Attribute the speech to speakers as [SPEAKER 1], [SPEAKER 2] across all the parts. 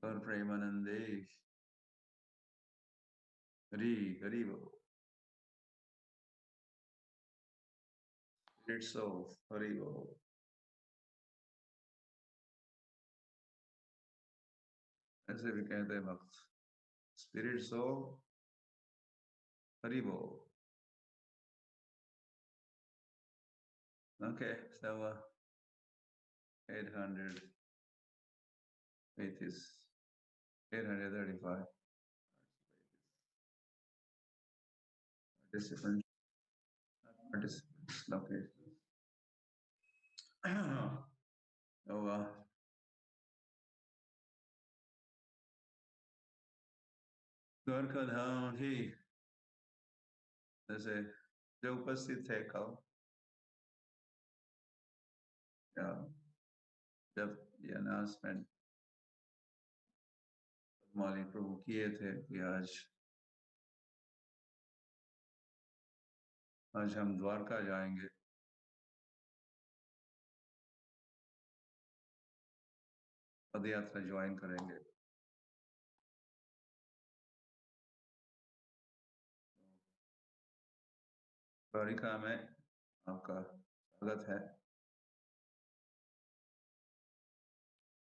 [SPEAKER 1] और प्रेमानंदे हरी हरी वो it's of Hari वो ऐसे भी कहते हैं भक्त स्पिरिट्स ऑफ हरी वो okay so 800 it is 835 participants participants location so Dwarka Dham ही जैसे जो उपस्थित थे कल या जब ये अनाउंसमेंट मौली प्रभु किए थे कि आज हम द्वारका जाएंगे पद यात्रा ज्वाइन करेंगे द्वारिका में आपका स्वागत है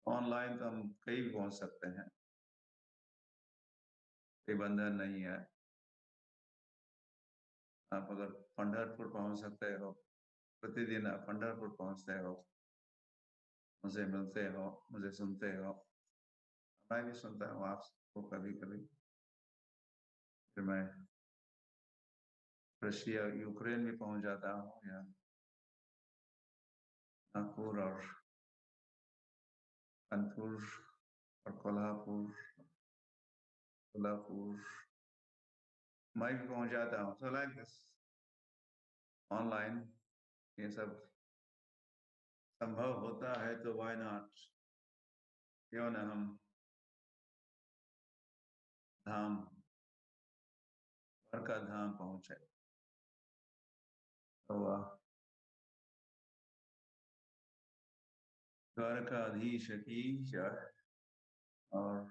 [SPEAKER 1] ऑनलाइन तो हम कहीं भी पहुंच सकते हैं कोई बंधन नहीं है आप अगर पंढरपुर पहुंच सकते हो प्रतिदिन आप पंढरपुर पहुंचते हो मुझे मिलते हो मुझे सुनते हो मैं भी सुनता हूँ आपको कभी कभी फिर मैं रशिया यूक्रेन भी पहुंच जाता हूँ या नागपुर और कानपुर और कोल्हापुर मैं भी पहुंच जाता हूँ so like this ऑनलाइन ये सब संभव होता है तो why not क्यों ना हम धाम द्वारका धाम पहुंचे तो द्वारकाधीश की जय और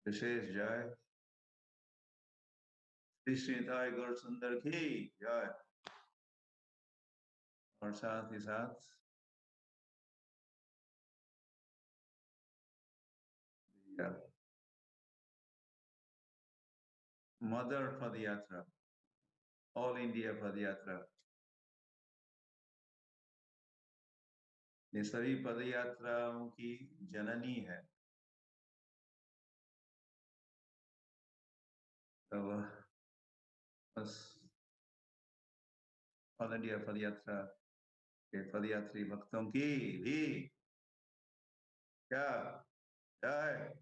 [SPEAKER 1] विशेष जय श्री श्रीताई गौर सुंदर की जय और साथ ही साथ मदर पद यात्रा ऑल इंडिया पद यात्रा ये सभी पद यात्राओं की जननी है तो बस ऑल इंडिया पद यात्रा के पदयात्री भक्तों की भी क्या जय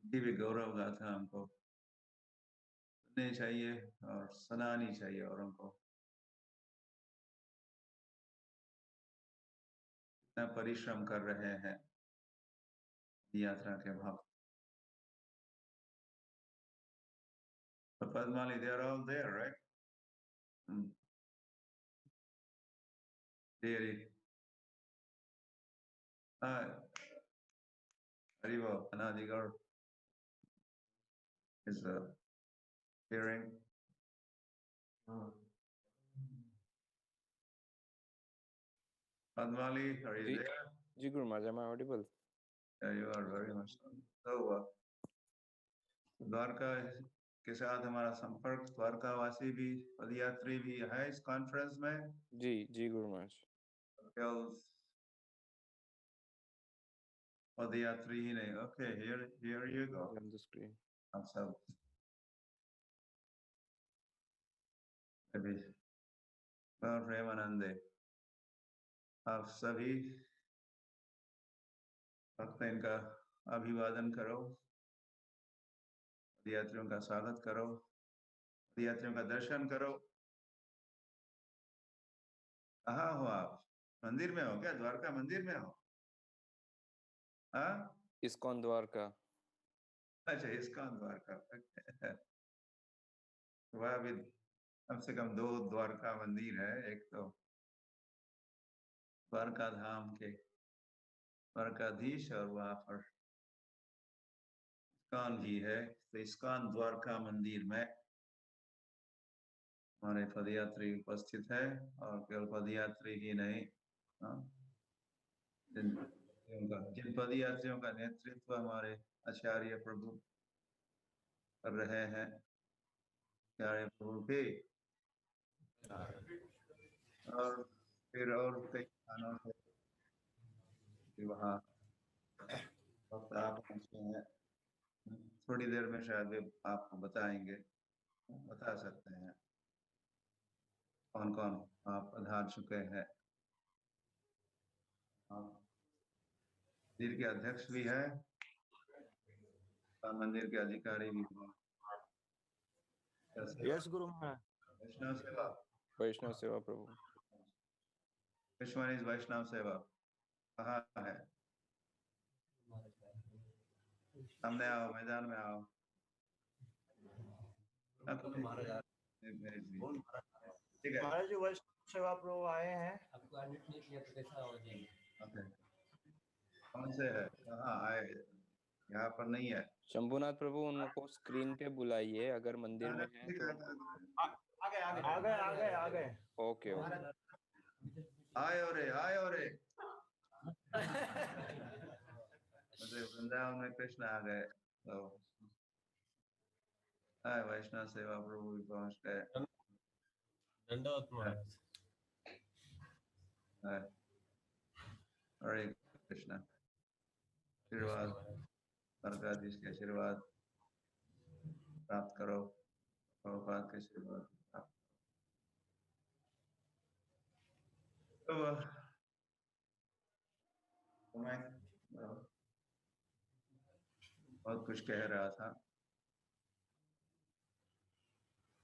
[SPEAKER 1] ये भी गौरव गाथा हमको सुननी चाहिए और सुनानी चाहिए औरों को इतना परिश्रम कर रहे हैं यात्रा के भक्त तो Padmali, they are all there, right? Really? Haribo, Anadigar is hearing. Padmali, are you there?
[SPEAKER 2] Ji Guru Maharaj, am I audible?
[SPEAKER 1] Yeah, you are very much so. Dwarka के साथ हमारा संपर्क द्वारकावासी भी पदयात्री भी है इस कॉन्फ्रेंस में
[SPEAKER 2] जी गुरु महाराज
[SPEAKER 1] पदयात्री ही नहीं okay here you go
[SPEAKER 2] on the screen
[SPEAKER 1] आप सब अभी प्रेमानंदे आप सभी भक्त इनका अभिवादन करो पदयात्रियों का स्वागत करो पदयात्रियों का दर्शन करो कहाँ हो आप मंदिर में हो क्या द्वारका मंदिर में हो हाँ
[SPEAKER 2] इस्कॉन द्वारका
[SPEAKER 1] अच्छा इस्कॉन द्वारका वाह भी कम से कम 2 द्वारका मंदिर है। एक तो द्वारका धाम के द्वारकाधीश और वहाँ पर इस्कॉन भी है। तो इस्कॉन द्वारका मंदिर में हमारे पदयात्री उपस्थित है और केवल पदयात्री ही नहीं, जिन पदयात्रियों का नेतृत्व हमारे आचार्य प्रभु कर रहे हैं, आचार्य प्रभु के और फिर और कई स्थानों से वहाँ वक्त आप पहुँचे हैं। थोड़ी देर में शायद वे आपको बताएंगे, बता सकते हैं कौन कौन आप पधार चुके हैं। मंदिर के अध्यक्ष भी है, मंदिर के अधिकारी भी हैं।
[SPEAKER 3] यस गुरु महाराज।
[SPEAKER 1] वैष्णव सेवा,
[SPEAKER 2] वैष्णव सेवा प्रभु।
[SPEAKER 1] Which one is वैष्णव सेवा? कहाँ है? सामने आओ, मैदान में आओ। ठीक है
[SPEAKER 3] महाराज जी वैष्णव सेवा प्रभु आए हैं।
[SPEAKER 1] कौन से है? कहाँ आए? यहाँ पर नहीं है।
[SPEAKER 2] शंभुनाथ प्रभु, उनको स्क्रीन पे बुलाइए अगर मंदिर में है तो।
[SPEAKER 3] आ गए।
[SPEAKER 2] Okay okay.
[SPEAKER 1] आयो रे। वृंदावन में कृष्ण आ गए तो वैष्णव सेवा प्रभु भी पहुंच गए।
[SPEAKER 3] दंडवत महाराज।
[SPEAKER 1] हरे कृष्ण। आशीर्वाद, द्वारकाधीश के आशीर्वाद प्राप्त करो, प्रभुपाद के आशीर्वाद प्राप्त करो। तो मैं बहुत कुछ कह रहा था,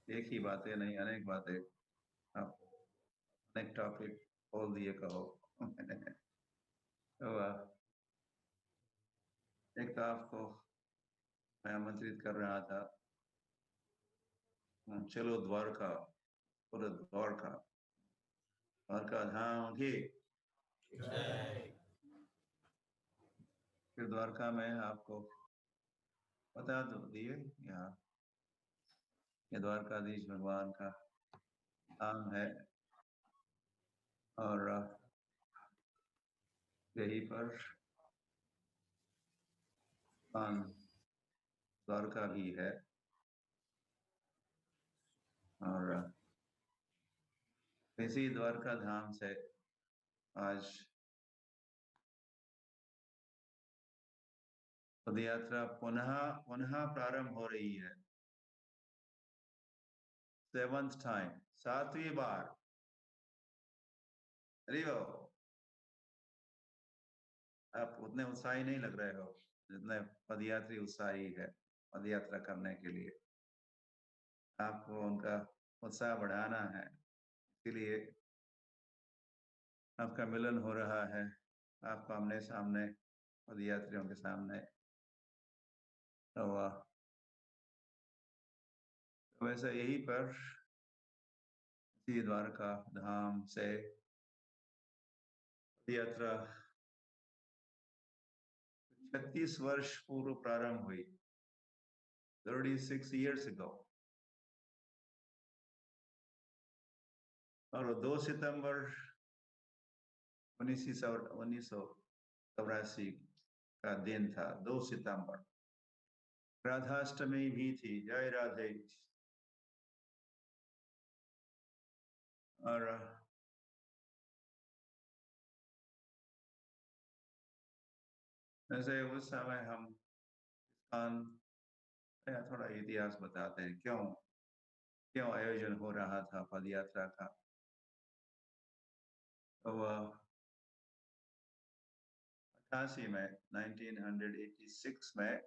[SPEAKER 1] एक ही बातें नहीं, अनेक बातें, आप अनेक टॉपिक खोल दिए कहो। तो एक तो आपको मैं आमंत्रित कर रहा था, चलो द्वारका, पूरा द्वारका धाम की। फिर द्वारका में आपको बता दो दिए, यहाँ ये द्वारकाधीश भगवान का धाम है और यहीं पर द्वारका भी है और इसी द्वारका धाम से आज पदयात्रा पुनः प्रारंभ हो रही है। 7th टाइम, 7वीं बार। आप उतने उत्साही नहीं लग रहे हो जितने पदयात्री उत्साही है पदयात्रा करने के लिए। आपको उनका उत्साह बढ़ाना है, इसलिए आपका मिलन हो रहा है, आपको आमने सामने पदयात्रियों के सामने। तो वैसे यही पर द्वारका धाम से यात्रा 36 वर्ष पूर्व प्रारंभ हुई, 36 years ago। और 2 सितंबर 1984 का दिन था, 2 सितंबर। राधाष्टमी भी थी, जय राधे। और ऐसे उस समय हम थोड़ा इतिहास बताते हैं, क्यों आयोजन हो रहा था पदयात्रा का। तो 88 में 1986 में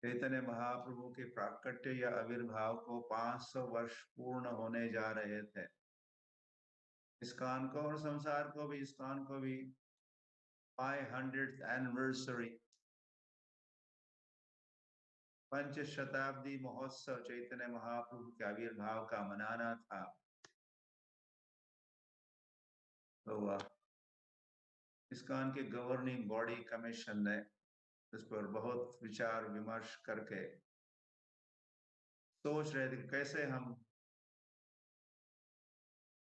[SPEAKER 1] चैतन्य महाप्रभु के प्राकट्य या आविर्भाव को 500 वर्ष पूर्ण होने जा रहे थे। इस्कॉन को और संसार को भी, इस्कॉन को भी 500th एनिवर्सरी पंच शताब्दी महोत्सव चैतन्य महाप्रभु के आविर्भाव का मनाना था। तो इस्कॉन के गवर्निंग बॉडी कमीशन ने इस पर बहुत विचार विमर्श करके सोच रहे थे कि कैसे हम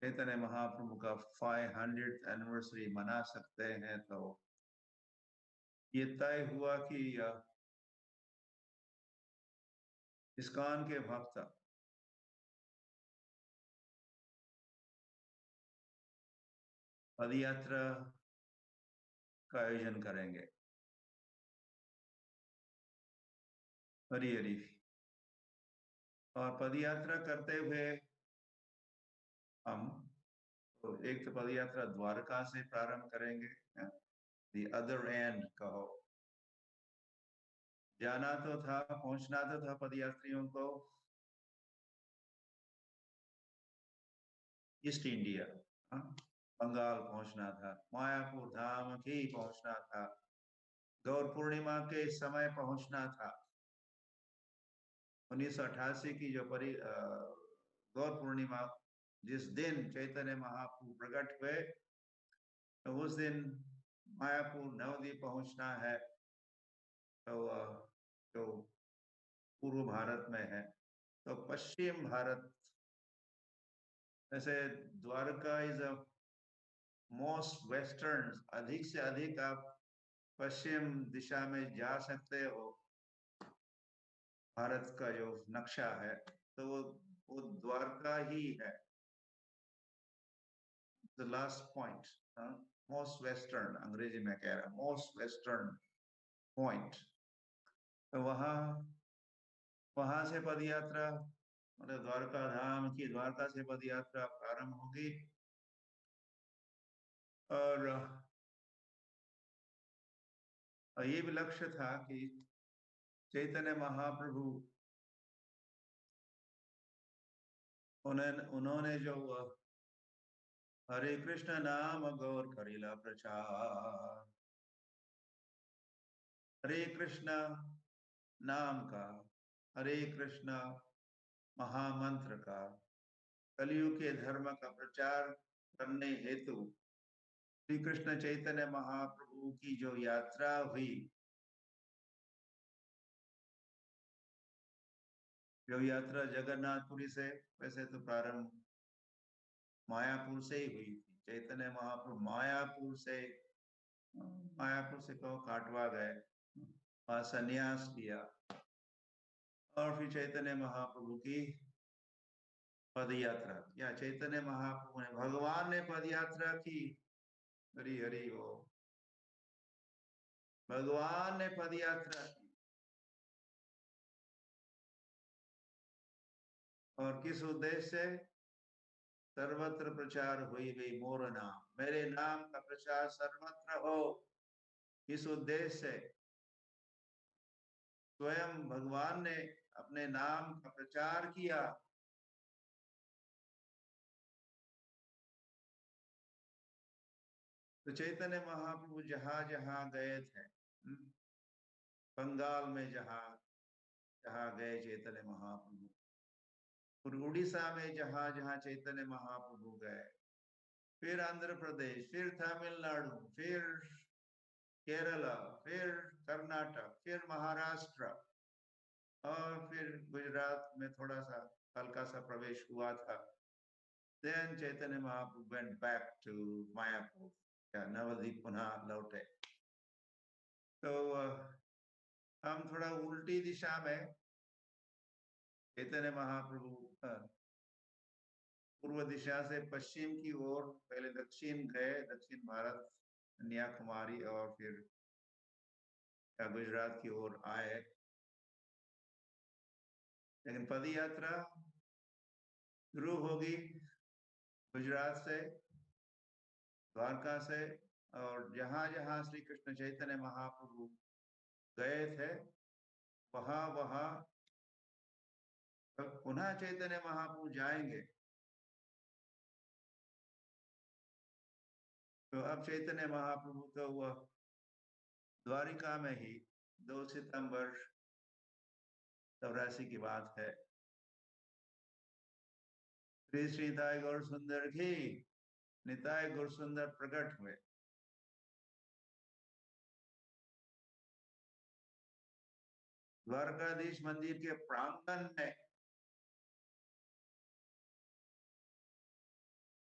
[SPEAKER 1] चैतन्य महाप्रभु का 500th एनिवर्सरी मना सकते हैं। तो ये तय हुआ कि इस्कॉन के भक्त पदयात्रा का आयोजन करेंगे। हरी हरी। और पदयात्रा करते हुए हम तो एक तो पदयात्रा द्वारका से प्रारंभ करेंगे, द अदर एंड कहो। जाना तो था, पहुंचना तो था पदयात्रियों को ईस्ट इंडिया, बंगाल पहुंचना था, मायापुर धाम ही पहुंचना था, गौर पूर्णिमा के समय पहुंचना था। 1988 की जो गौर पूर्णिमा जिस दिन चैतन्य महाप्रभु प्रकट हुए, तो उस दिन मायापुर नवद्वीप पहुंचना है। तो जो पूर्व भारत में है, तो पश्चिम भारत ऐसे Dwarka is a most western, अधिक से अधिक आप पश्चिम दिशा में जा सकते हो। भारत का जो नक्शा है तो वो द्वारका ही है, the last point, most western, अंग्रेजी में कह रहा मोस्ट वेस्टर्न पॉइंट। तो वहां से पदयात्रा, मतलब द्वारका धाम की द्वारका से पदयात्रा प्रारंभ होगी। और ये भी लक्ष्य था कि चैतन्य महाप्रभु उन्होंने जो हरे कृष्ण नाम गौर करीला प्रचार, हरे कृष्ण नाम का, हरे कृष्ण महामंत्र का, कलयुग के धर्म का प्रचार करने हेतु श्री कृष्ण चैतन्य महाप्रभु की जो यात्रा हुई, जो यात्रा जगन्नाथपुरी से वैसे तो प्रारंभ मायापुर से ही हुई थी। चैतन्य महाप्रभु मायापुर से कहो काटवा गए, संन्यास किया, और फिर चैतन्य महाप्रभु की पदयात्रा, या चैतन्य महाप्रभु ने, भगवान ने पदयात्रा की। हरि हरि हो। भगवान ने पदयात्रा की, और किस उद्देश्य से? सर्वत्र प्रचार हुई भी मोर नाम, मेरे नाम का प्रचार सर्वत्र हो। इस उद्देश्य से स्वयं भगवान ने अपने नाम का प्रचार किया। तो चैतन्य महाप्रभु जहां जहां गए थे, बंगाल में जहां जहां गए चैतन्य महाप्रभु, और उड़ीसा में जहां जहां चैतन्य महाप्रभु गए, फिर आंध्र प्रदेश, फिर तमिलनाडु, फिर केरला, फिर कर्नाटक, फिर महाराष्ट्र, और फिर गुजरात में थोड़ा सा हल्का सा प्रवेश हुआ था। Then Chaitanya Mahaprabhu went back to Mayapur, Nabadwip पुनः लौटे। तो हम थोड़ा उल्टी दिशा में चैतन्य महाप्रभु पूर्व दिशा से पश्चिम की ओर पहले दक्षिण गए, दक्षिण भारत, कन्याकुमारी, और फिर गुजरात की ओर आए। लेकिन पदयात्रा शुरू होगी गुजरात से, द्वारका से, और जहां जहां श्री कृष्ण चैतन्य महाप्रभु गए थे वहां वहां पुनः चैतन्य महाप्रभु जाएंगे। तो अब चैतन्य महाप्रभु तो वह द्वारिका में ही 2 सितंबर 84 की बात है। श्री श्री निताय गौर सुंदर की निताय गौर सुंदर प्रकट हुए। द्वारकाधीश मंदिर के प्रांगण में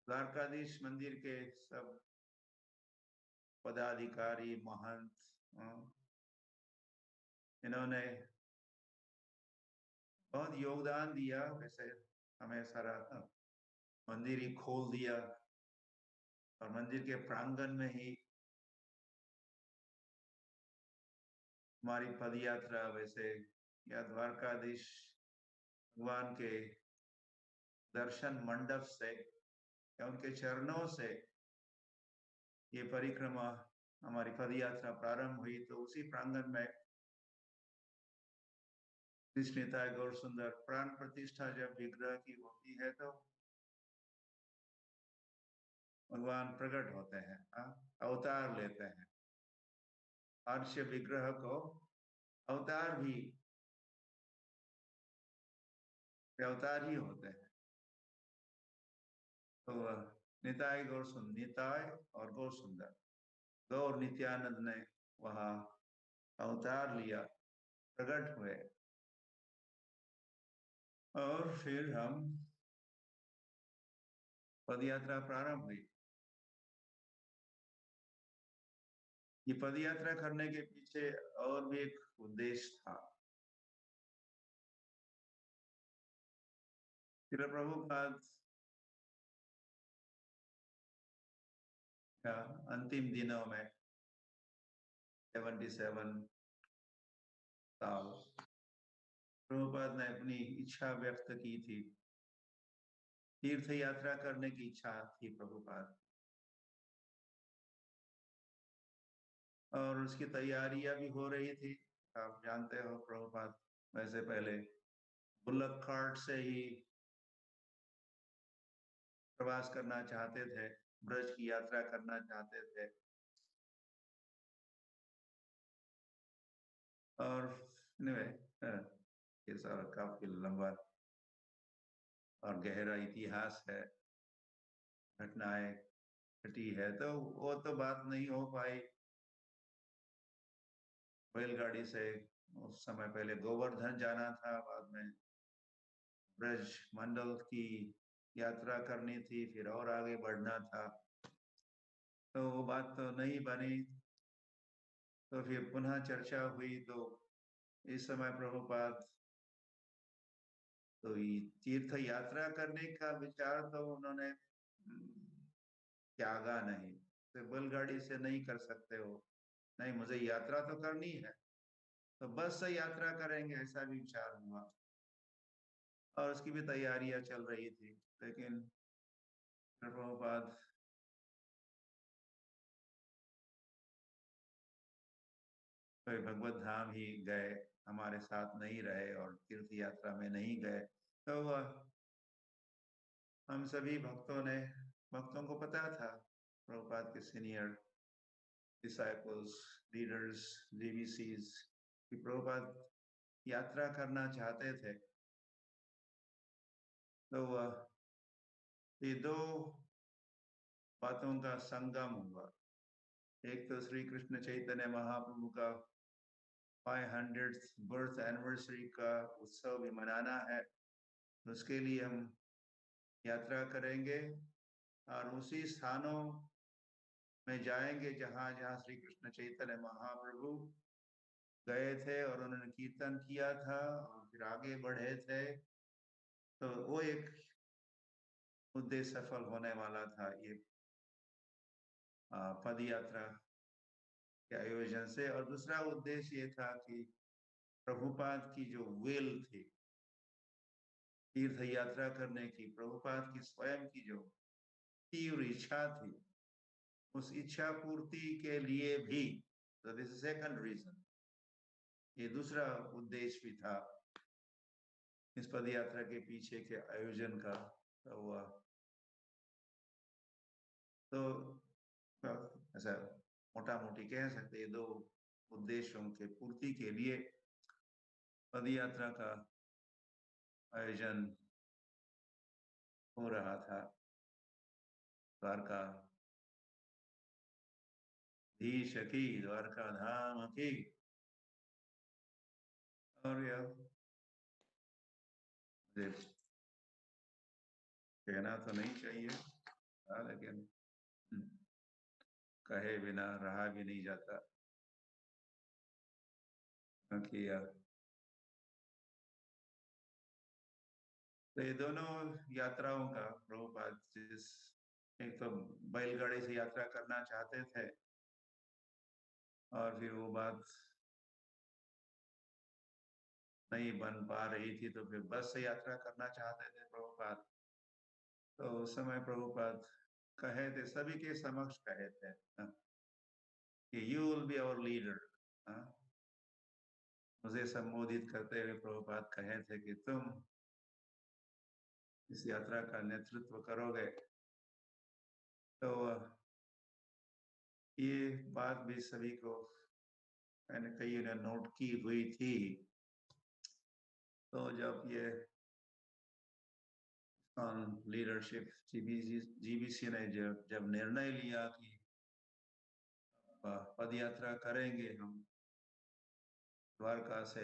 [SPEAKER 1] द्वारकाधीश मंदिर के सब पदाधिकारी महंत इन्होंने बहुत योगदान दिया। वैसे हमें सारा मंदिर ही खोल दिया और मंदिर के प्रांगण में ही हमारी पद यात्रा वैसे या द्वारकाधीश भगवान के दर्शन मंडप से या उनके चरणों से ये परिक्रमा हमारी पद यात्रा प्रारंभ हुई। तो उसी प्रांगण में निताय गौर सुंदर प्राण प्रतिष्ठा जब विग्रह की होती है तो भगवान प्रकट होते हैं, अवतार लेते हैं। अर्श विग्रह को अवतार भी अवतार ही होते हैं। तो निताय गौर सुंदर, निताय और गौर सुंदर गौर नित्यानंद ने वहां अवतार लिया, प्रकट हुए और फिर हम पदयात्रा प्रारंभ हुई। ये पदयात्रा करने के पीछे और भी एक उद्देश्य था। श्रील प्रभुपाद अंतिम दिनों में 77 साल प्रभुपाद ने अपनी इच्छा व्यक्त की थी, तीर्थ यात्रा करने की इच्छा थी प्रभुपाद, और उसकी तैयारियां भी हो रही थी। आप जानते हो प्रभुपाद वैसे पहले बुल्लक कार्ट से ही प्रवास करना चाहते थे, ब्रज की यात्रा करना चाहते थे। और ये सारा काफी लंबा और गहरा इतिहास है, घटनाएं घटी है, तो वो तो बात नहीं हो पाई। बैलगाड़ी से उस समय पहले गोवर्धन जाना था, बाद में ब्रज मंडल की यात्रा करनी थी, फिर और आगे बढ़ना था, तो वो बात तो नहीं बनी। तो फिर पुनः चर्चा हुई, तो इस समय प्रभुपाद तो तीर्थ यात्रा करने का विचार तो उन्होंने त्यागा नहीं। तो बैलगाड़ी से नहीं कर सकते हो, नहीं मुझे यात्रा तो करनी है, तो बस से यात्रा करेंगे, ऐसा भी विचार हुआ और उसकी भी तैयारियां चल रही थी। लेकिन प्रभुपाद तो भगवत धाम ही गए, हमारे साथ नहीं रहे और तीर्थ यात्रा में नहीं गए। तो हम सभी भक्तों को पता था, प्रभुपाद के सीनियर डिसाइपल्स, लीडर्स, जीवीसीज कि प्रभुपाद यात्रा करना चाहते थे। तो ये दो बातों का संगम हुआ। एक तो श्री कृष्ण चैतन्य महाप्रभु का 500th बर्थ एनिवर्सरी का उत्सव भी मनाना है, उसके लिए हम यात्रा करेंगे और उसी स्थानों में जाएंगे जहाँ जहाँ श्री कृष्ण चैतन्य महाप्रभु गए थे और उन्होंने कीर्तन किया था और फिर आगे बढ़े थे। तो वो एक उद्देश्य सफल होने वाला था, ये पद यात्रा के आयोजन से। और दूसरा उद्देश्य ये था कि प्रभुपाद की जो विल थी तीर्थ यात्रा करने की, प्रभुपाद की स्वयं की जो तीव्र इच्छा थी, उस इच्छा पूर्ति के लिए भी, तो दिस इज सेकंड रीजन, ये दूसरा उद्देश्य भी था इस पद यात्रा के पीछे के आयोजन का हुआ। तो ऐसा मोटा मोटी कह सकते हैं दो उद्देश्यों के पूर्ति के लिए पद यात्रा का आयोजन हो रहा था। द्वारका धीश की, द्वारका धाम की। और यह मुझे कहना तो नहीं चाहिए लेकिन कहे बिना रहा भी नहीं जाता, क्योंकि तो ये दोनों यात्राओं का प्रभुपाद जिस एक तो बैलगाड़ी से यात्रा करना चाहते थे और फिर वो बात नहीं बन पा रही थी तो फिर बस से यात्रा करना चाहते थे प्रभुपाद। तो उस समय प्रभुपाद कहे थे, सभी के समक्ष कहे थे कि you will be our leader. मुझे संबोधित करते हुए प्रभुपाद कहे थे कि तुम इस यात्रा का नेतृत्व करोगे। तो ये बात भी सभी को मैंने कई ने नोट की हुई थी। तो जब ये लीडरशिप जीबीसी ने जब निर्णय लिया कि पद यात्रा करेंगे हम द्वारका से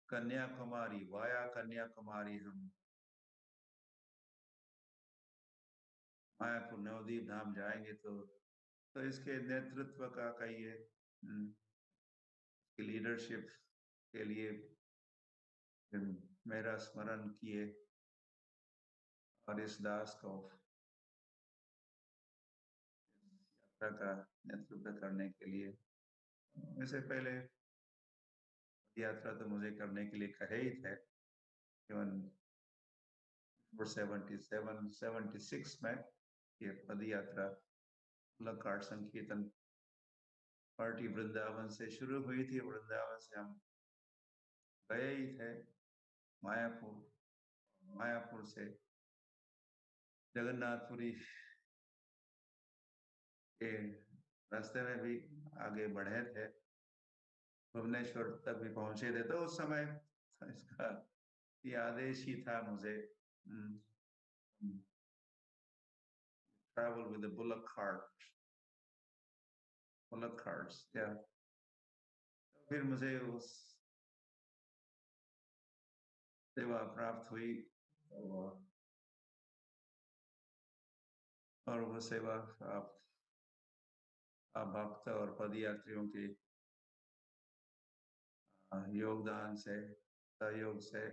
[SPEAKER 1] कन्याकुमारी, वाया कन्याकुमारी हम मायापुर नवदीप धाम जाएंगे, तो इसके नेतृत्व का कहिए लीडरशिप के लिए मेरा स्मरण किए और इस दास को यात्रा का नेतृत्व करने के लिए। इससे पहले यात्रा तो मुझे करने के लिए कहे ही थे। 76 में ये पद यात्रा लकाट संकीर्तन पार्टी वृंदावन से शुरू हुई थी। वृंदावन से हम गए ही थे मायापुर, मायापुर से जगन्नाथपुरी के रास्ते में भी आगे बढ़े थे, भुवनेश्वर तक भी पहुंचे थे। तो उस समय इसका ये आदेश ही था मुझे, travel with the bullock carts, yeah. तो फिर मुझे उस सेवा प्राप्त हुई और वो सेवा आप भक्त और पदयात्रियों के योगदान से, सहयोग से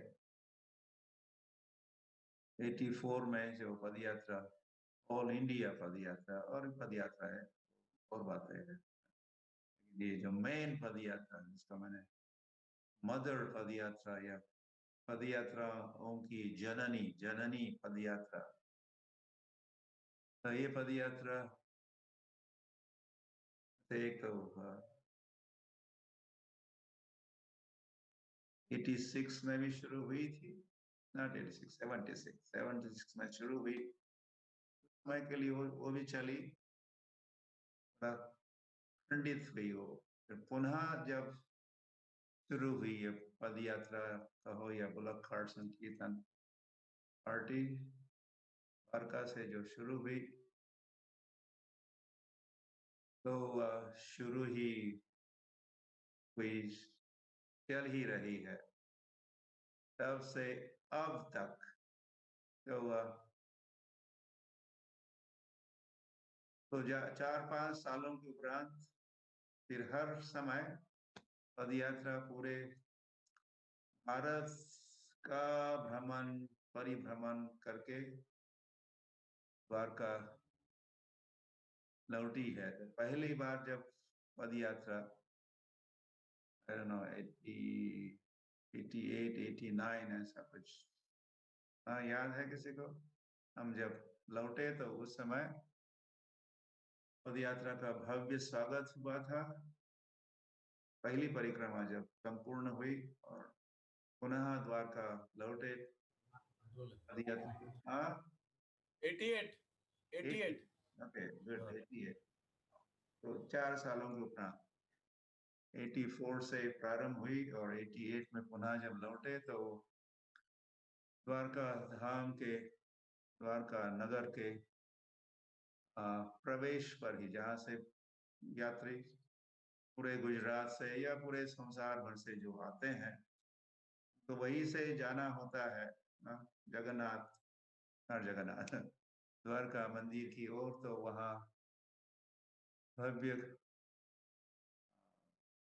[SPEAKER 1] 84 में जो पदयात्रा, ऑल इंडिया पदयात्रा और पदयात्रा है और बातें है, ये जो मेन पदयात्रा जिसका मैंने मदर पदयात्रा या पदयात्राओं की जननी पदयात्रा, तो ये पदयात्रा एक तो 86 में भी शुरू हुई थी, नॉट 86, 76 में शुरू हुई। समय के लिए वो भी चली, खंडित हुई वो। फिर पुनः जब शुरू हुई है पद यात्रा कहो या बुलक कार्ट संकीर्तन पार्टी द्वारका से जो शुरू हुई, तो शुरू ही हुई, चल ही रही है तब से अब तक। तो 4-5 सालों के उपरांत फिर हर समय पदयात्रा पूरे भारत का परिभ्रमण करके द्वारका लौटी है। पहली बार जब पदयात्रा 88, 89 ऐसा कुछ याद है किसी को, हम जब लौटे तो उस समय पदयात्रा का भव्य स्वागत हुआ था। पहली परिक्रमा जब संपूर्ण हुई और पुनः द्वारका लौटे पदयात्रा।
[SPEAKER 3] 88
[SPEAKER 1] ओके गुड, 88। तो 4 सालों के उपरांत 84 से प्रारंभ हुई और 88 में पुनः जब लौटे तो द्वारका धाम के, द्वारका नगर के प्रवेश पर ही, जहाँ से यात्री पूरे गुजरात से या पूरे संसार भर से जो आते हैं, तो वहीं से जाना होता है जगन्नाथ, हर जगन्नाथ द्वारका मंदिर की ओर। तो वहाँ भव्य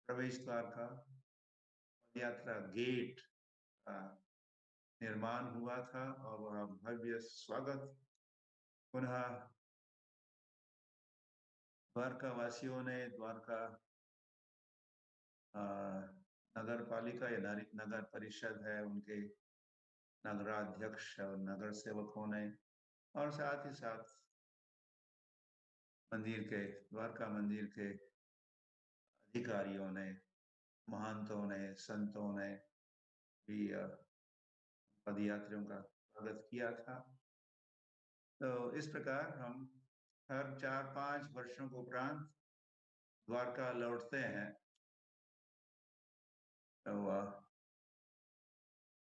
[SPEAKER 1] प्रवेश द्वार का यात्रा गेट का निर्माण हुआ था और वह भव्य स्वागत पुनः द्वारका वासियों ने, द्वारका नगर पालिका या नगर परिषद है, उनके नगराध्यक्ष और नगर सेवकों ने, और साथ ही साथ मंदिर के, द्वारका मंदिर के अधिकारियों ने, महंतों ने, संतों ने भी पदयात्रियों का स्वागत किया था। तो इस प्रकार हम हर 4-5 वर्षों के उपरांत द्वारका लौटते हैं। तो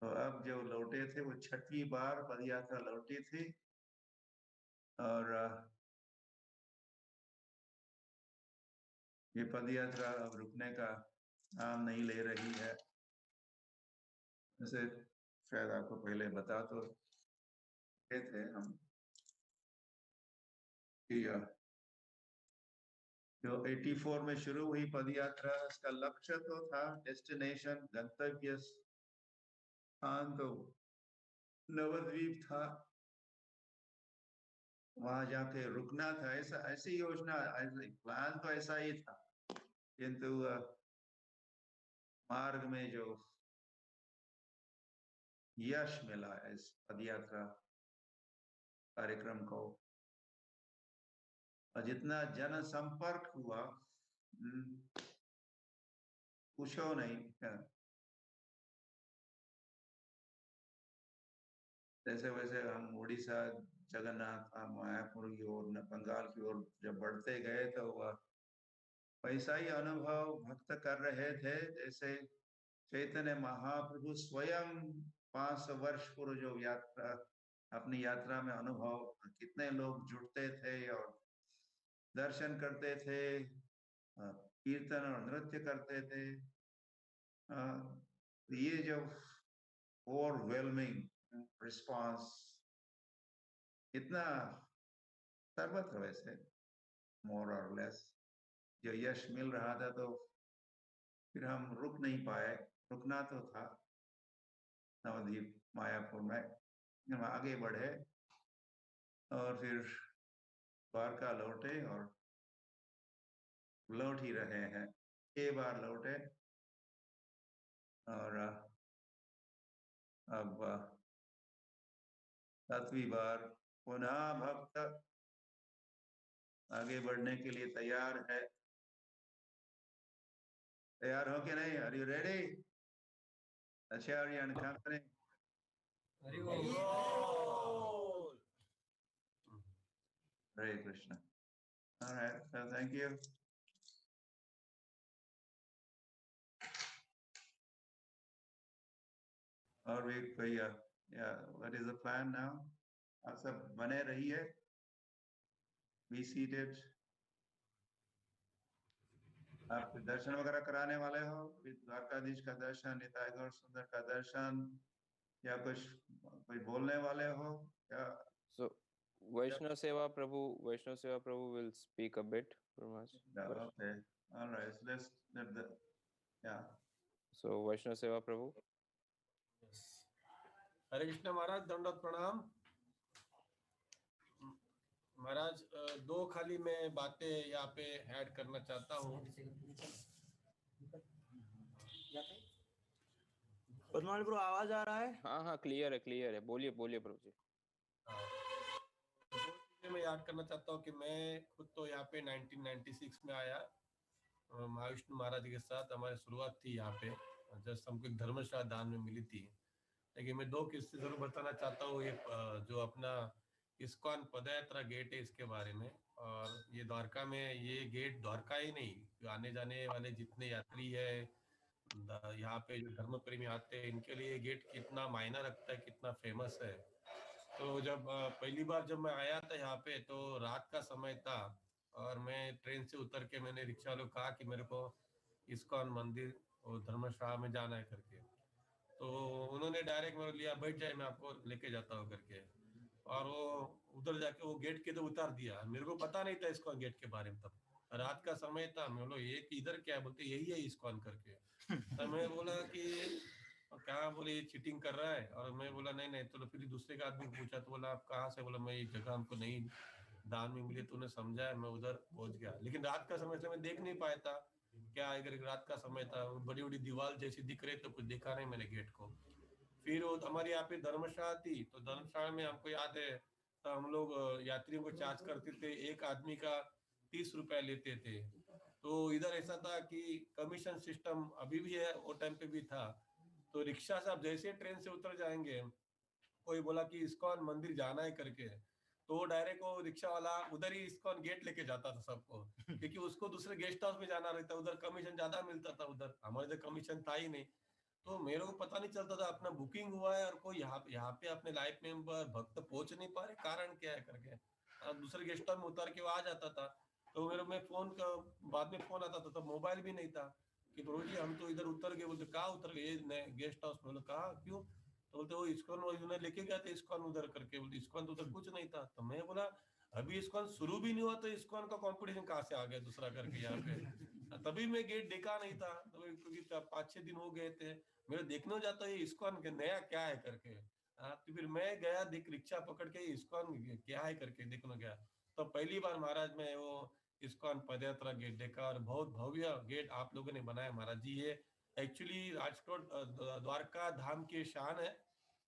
[SPEAKER 1] अब जो लौटे थे वो 6वीं बार पदयात्रा लौटी थी और ये पदयात्रा अब रुकने का नाम नहीं ले रही है। जैसे शायद आपको पहले बता तो थे हम कि जो 84 में शुरू हुई पदयात्रा, इसका लक्ष्य तो था, डेस्टिनेशन, गंतव्य स्थान तो नवद्वीप था, वहां जाके रुकना था। ऐसी योजना, प्लान तो ऐसा ही था, किंतु मार्ग में जो यश मिला इस पदयात्रा कार्यक्रम को, और जितना जनसंपर्क हुआ, पूछो नहीं। जैसे वैसे हम उड़ीसा, जगन्नाथ, मायापुर की ओर, बंगाल की ओर जब बढ़ते गए तो वैसा ही अनुभव भक्त कर रहे थे जैसे चैतन्य महाप्रभु स्वयं 500 वर्ष पूर्व जो यात्रा, अपनी यात्रा में अनुभव, कितने लोग जुड़ते थे और दर्शन करते थे, कीर्तन और नृत्य करते थे। ये जो ओवरवेलमिंग रिस्पांस, इतना सर्वत्र वैसे मोर और लेस जो यश मिल रहा था, तो फिर हम रुक नहीं पाए। रुकना तो था नवद्वीप मायापुर में, हम आगे बढ़े और फिर द्वारका लौटे और लौट ही रहे हैं। 6 बार लौटे और अब 7वीं बार पुनः भक्त आगे बढ़ने के लिए तैयार है। तैयार हो कि नहीं? Are you ready? Acharya and company. Hare Krishna. All right, so thank you. और भी कोई what is the plan now? आप सब बने रहिए, be seated. आप दर्शन वगैरह कराने वाले हो, द्वारकाधीश का दर्शन, निताई गौर सुंदर का दर्शन, या कुछ कोई बोलने वाले हो या?
[SPEAKER 2] So Vaishnav Seva Prabhu will speak a bit from us.
[SPEAKER 1] Okay, all right, so let's let the, yeah.
[SPEAKER 2] So Vaishnav Seva Prabhu.
[SPEAKER 3] Yes. हरे कृष्ण महाराज, दंडवत प्रणाम महाराज। 2 खाली मैं बातें यहाँ पे ऐड करना चाहता हूँ।
[SPEAKER 4] पद्मावली प्रभु, आवाज आ रहा है?
[SPEAKER 2] हाँ, क्लियर है, बोलिए प्रभु जी।
[SPEAKER 3] मैं याद करना चाहता हूँ कि मैं खुद तो यहाँ पे 1996 में आया, महाविष्णु महाराज के साथ हमारी शुरुआत थी यहाँ पे। जस्ट हमको एक धर्मशाला दान में मिली थी। लेकिन मैं 2 किस्से जरूर बताना चाहता हूँ। एक जो अपना इस्कॉन पदयात्रा गेट है, इसके बारे में। और ये द्वारका में, ये गेट द्वारका ही नहीं, आने जाने वाले जितने यात्री है, यहाँ पे जो धर्म प्रेमी आते हैं, इनके लिए गेट कितना मायना रखता है, कितना फेमस है। तो जब पहली बार जब मैं आया था यहाँ पे, तो रात का समय था और मैं ट्रेन से उतर के मैंने रिक्शा वालों को कहा कि मेरे को इस्कॉन मंदिर और धर्मशाला में जाना है करके। तो उन्होंने डायरेक्ट मेरे लिया, बैठ जाए मैं आपको लेके जाता हूँ करके। और वो उधर जाके वो गेट के तो उतार दिया। मेरे को पता नहीं था इस्कॉन गेट के बारे में, तब रात का समय था। मैं बोला ये इधर क्या है, बोलते यही है इस्कॉन करके। तो मैं बोला कि क्या, बोले ये चीटिंग कर रहा है। और मैं बोला नहीं नहीं। तो फिर दूसरे का आदमी पूछा तो बोला आप कहाँ से, बोला मैं ये जगह हमको नहीं दान में मिली, तूने समझा है, मैं उधर पहुंच गया। लेकिन रात का समय से मैं देख नहीं पाया था क्या, अगर रात का समय था, बड़ी बड़ी दीवार जैसी दिख रही, तो कुछ देखा नहीं मैंने गेट को। फिर वो हमारे यहाँ पे धर्मशाला थी, तो धर्मशाला में हमको याद है, तो हम लोग यात्रियों को चार्ज करते थे, एक आदमी का 30 रुपया लेते थे। तो इधर ऐसा था कि कमीशन सिस्टम अभी भी है, वो टाइम पे भी था। तो रिक्शा से आप जैसे ट्रेन से उतर जाएंगे, कोई बोला कि इस्कॉन मंदिर जाना है करके, तो डायरेक्ट वो रिक्शा वाला उधर ही इस्कॉन गेट लेके जाता था सबको, क्योंकि उसको दूसरे गेस्ट हाउस में जाना रहता, उधर कमीशन ज्यादा मिलता था, उधर हमारे इधर कमीशन था ही नहीं। तो मेरे को पता नहीं चलता था अपना बुकिंग हुआ है और कोई यहाँ पे अपने लाइफ मेंबर भक्त पहुंच नहीं पा रहे, कारण क्या है करके। दूसरे गेस्ट हाउस में उतर के वो आ जाता था। तो मेरे में फोन का बाद में फोन आता था, तब मोबाइल भी नहीं था, कि प्रभु जी हम तो इधर उतर गए। बोलते कहाँ उतर गए, ये गेस्ट हाउस में। कहा क्यों, तो बोलते वो इस्कॉन उन्हें लेके गए थे इस्कॉन उधर करके। बोलते इस्कॉन तो उधर कुछ नहीं था। तो मैं बोला अभी इस्कॉन शुरू भी नहीं हुआ, तो इस्कॉन का कंपटीशन कहाँ से आ गया दूसरा करके यहाँ पे। तभी मैं गेट देखा नहीं था, तो क्योंकि 5-6 दिन हो गए थे। मेरे देखने जाता है इस्कॉन के नया क्या है करके। तो फिर मैं गया, देख रिक्शा पकड़ के इस्कॉन क्या है करके देखने गया। तो पहली बार महाराज मैं वो इस्कॉन पदयात्रा गेट देखा, और बहुत भव्य गेट आप लोगों ने बनाया महाराज जी। ये एक्चुअली राजकोट द्वारका धाम की शान है।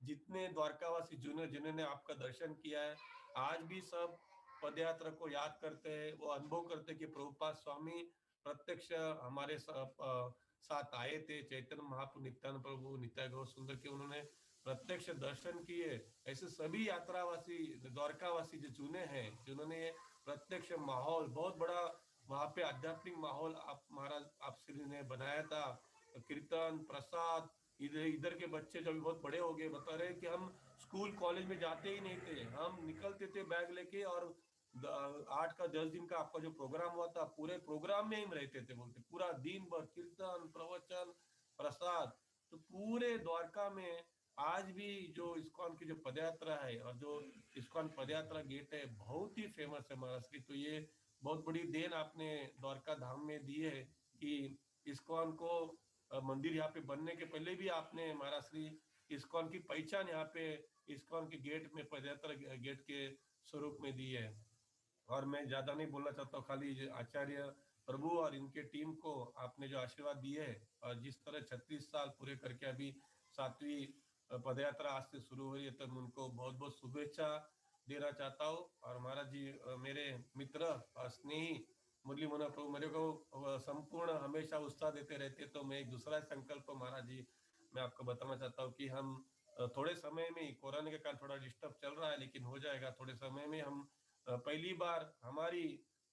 [SPEAKER 3] जितने द्वारकावासी जिन्होंने आपका दर्शन किया है, आज भी सब पदयात्रा को याद करते हैं, वो अनुभव करते हैं कि प्रभुपाद स्वामी प्रत्यक्ष हमारे साथ आए थे। चैतन्य महाप्रभु, नित्यानंद प्रभु, नित्य गौर सुंदर के उन्होंने प्रत्यक्ष दर्शन किए। ऐसे सभी यात्रावासी द्वारकावासी जो चुने हैं, जिन्होंने प्रत्यक्ष माहौल बहुत बड़ा वहां पे आध्यात्मिक माहौल आप महाराज आप श्री ने बनाया था। कीर्तन प्रसाद, इधर इधर के बच्चे जब बहुत बड़े हो गए बता रहे कि हम स्कूल कॉलेज में जाते ही नहीं थे, हम निकलते थे बैग लेके, और 8 का 10 दिन का आपका जो प्रोग्राम हुआ था, पूरे प्रोग्राम में हम रहते थे। बोलते पूरा दिन भर कीर्तन प्रवचन प्रसाद। तो पूरे द्वारका में आज भी जो इस्कॉन की जो पदयात्रा है, और जो इस्कॉन पदयात्रा गेट है, बहुत ही फेमस है महाराज की। तो ये बहुत बड़ी देन आपने द्वारका धाम में दी है कि इस्कॉन को मंदिर यहाँ पे बनने के पहले भी आपने महाराज श्री इस्कॉन की पहचान यहाँ पे इस्कॉन के गेट में पदयात्रा गेट के स्वरूप में दी है। और मैं ज्यादा नहीं बोलना चाहता हूँ, खाली आचार्य प्रभु और इनके टीम को आपने जो आशीर्वाद दिए है, और जिस तरह 36 साल पूरे करके अभी 7वीं पदयात्रा आज से शुरू हुई है, तो मैं उनको बहुत बहुत शुभेच्छा देना चाहता हूँ। और महाराज जी मेरे मित्र और स्नेही मुरली मोहन प्रभु मेरे को संपूर्ण हमेशा उत्साह देते रहते। तो मैं एक दूसरा संकल्प महाराज जी मैं आपको बताना चाहता हूँ कि हम थोड़े समय में ही, कोरोना के कारण थोड़ा डिस्टर्ब चल रहा है लेकिन हो जाएगा, थोड़े समय में हम पहली बार हमारी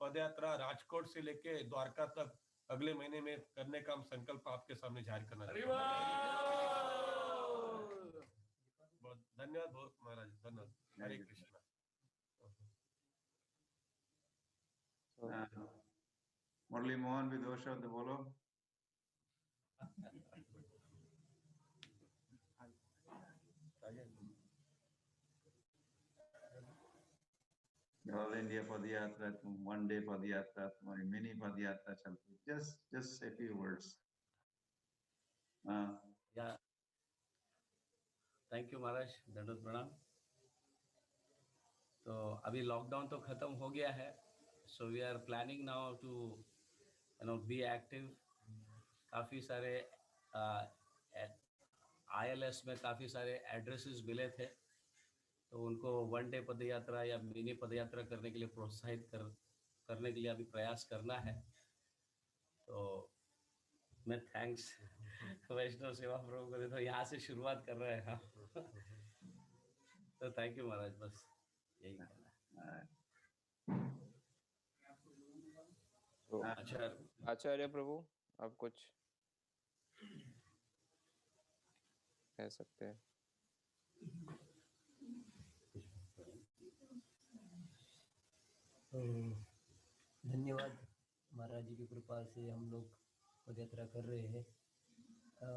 [SPEAKER 3] पदयात्रा राजकोट से लेके द्वारका तक अगले महीने में करने का हम संकल्प आपके सामने जाहिर करना चाहते हैं। बहुत धन्यवाद, बहुत महाराज धन्यवाद। हरे कृष्णा।
[SPEAKER 1] मुरली मोहन भी 2 शब्द बोलो। ऑल इंडिया पदयात्रा, तुम 1 डे पदयात्रा, तुम्हारी मिनी पदयात्रा चलती, just say few words.
[SPEAKER 5] Yeah, thank you Maharaj, दंडवत प्रणाम। तो अभी लॉकडाउन तो खत्म हो गया है, so we are planning now to be active. काफ़ी सारे ILS में काफ़ी सारे एड्रेसेस मिले थे, तो उनको 1 डे पदयात्रा या मिनी पदयात्रा करने के लिए प्रोत्साहित करने के लिए अभी प्रयास करना है। तो मैं थैंक्स वैष्णव सेवा प्रभु को देता हूँ, यहाँ से शुरुआत कर रहे हैं हम। तो थैंक यू महाराज, बस यही कहना है।
[SPEAKER 2] तो
[SPEAKER 5] अच्छा,
[SPEAKER 2] आचार्य प्रभु आप कुछ कह सकते हैं।
[SPEAKER 6] तो धन्यवाद, महाराज जी की कृपा से हम लोग पद यात्रा कर रहे हैं।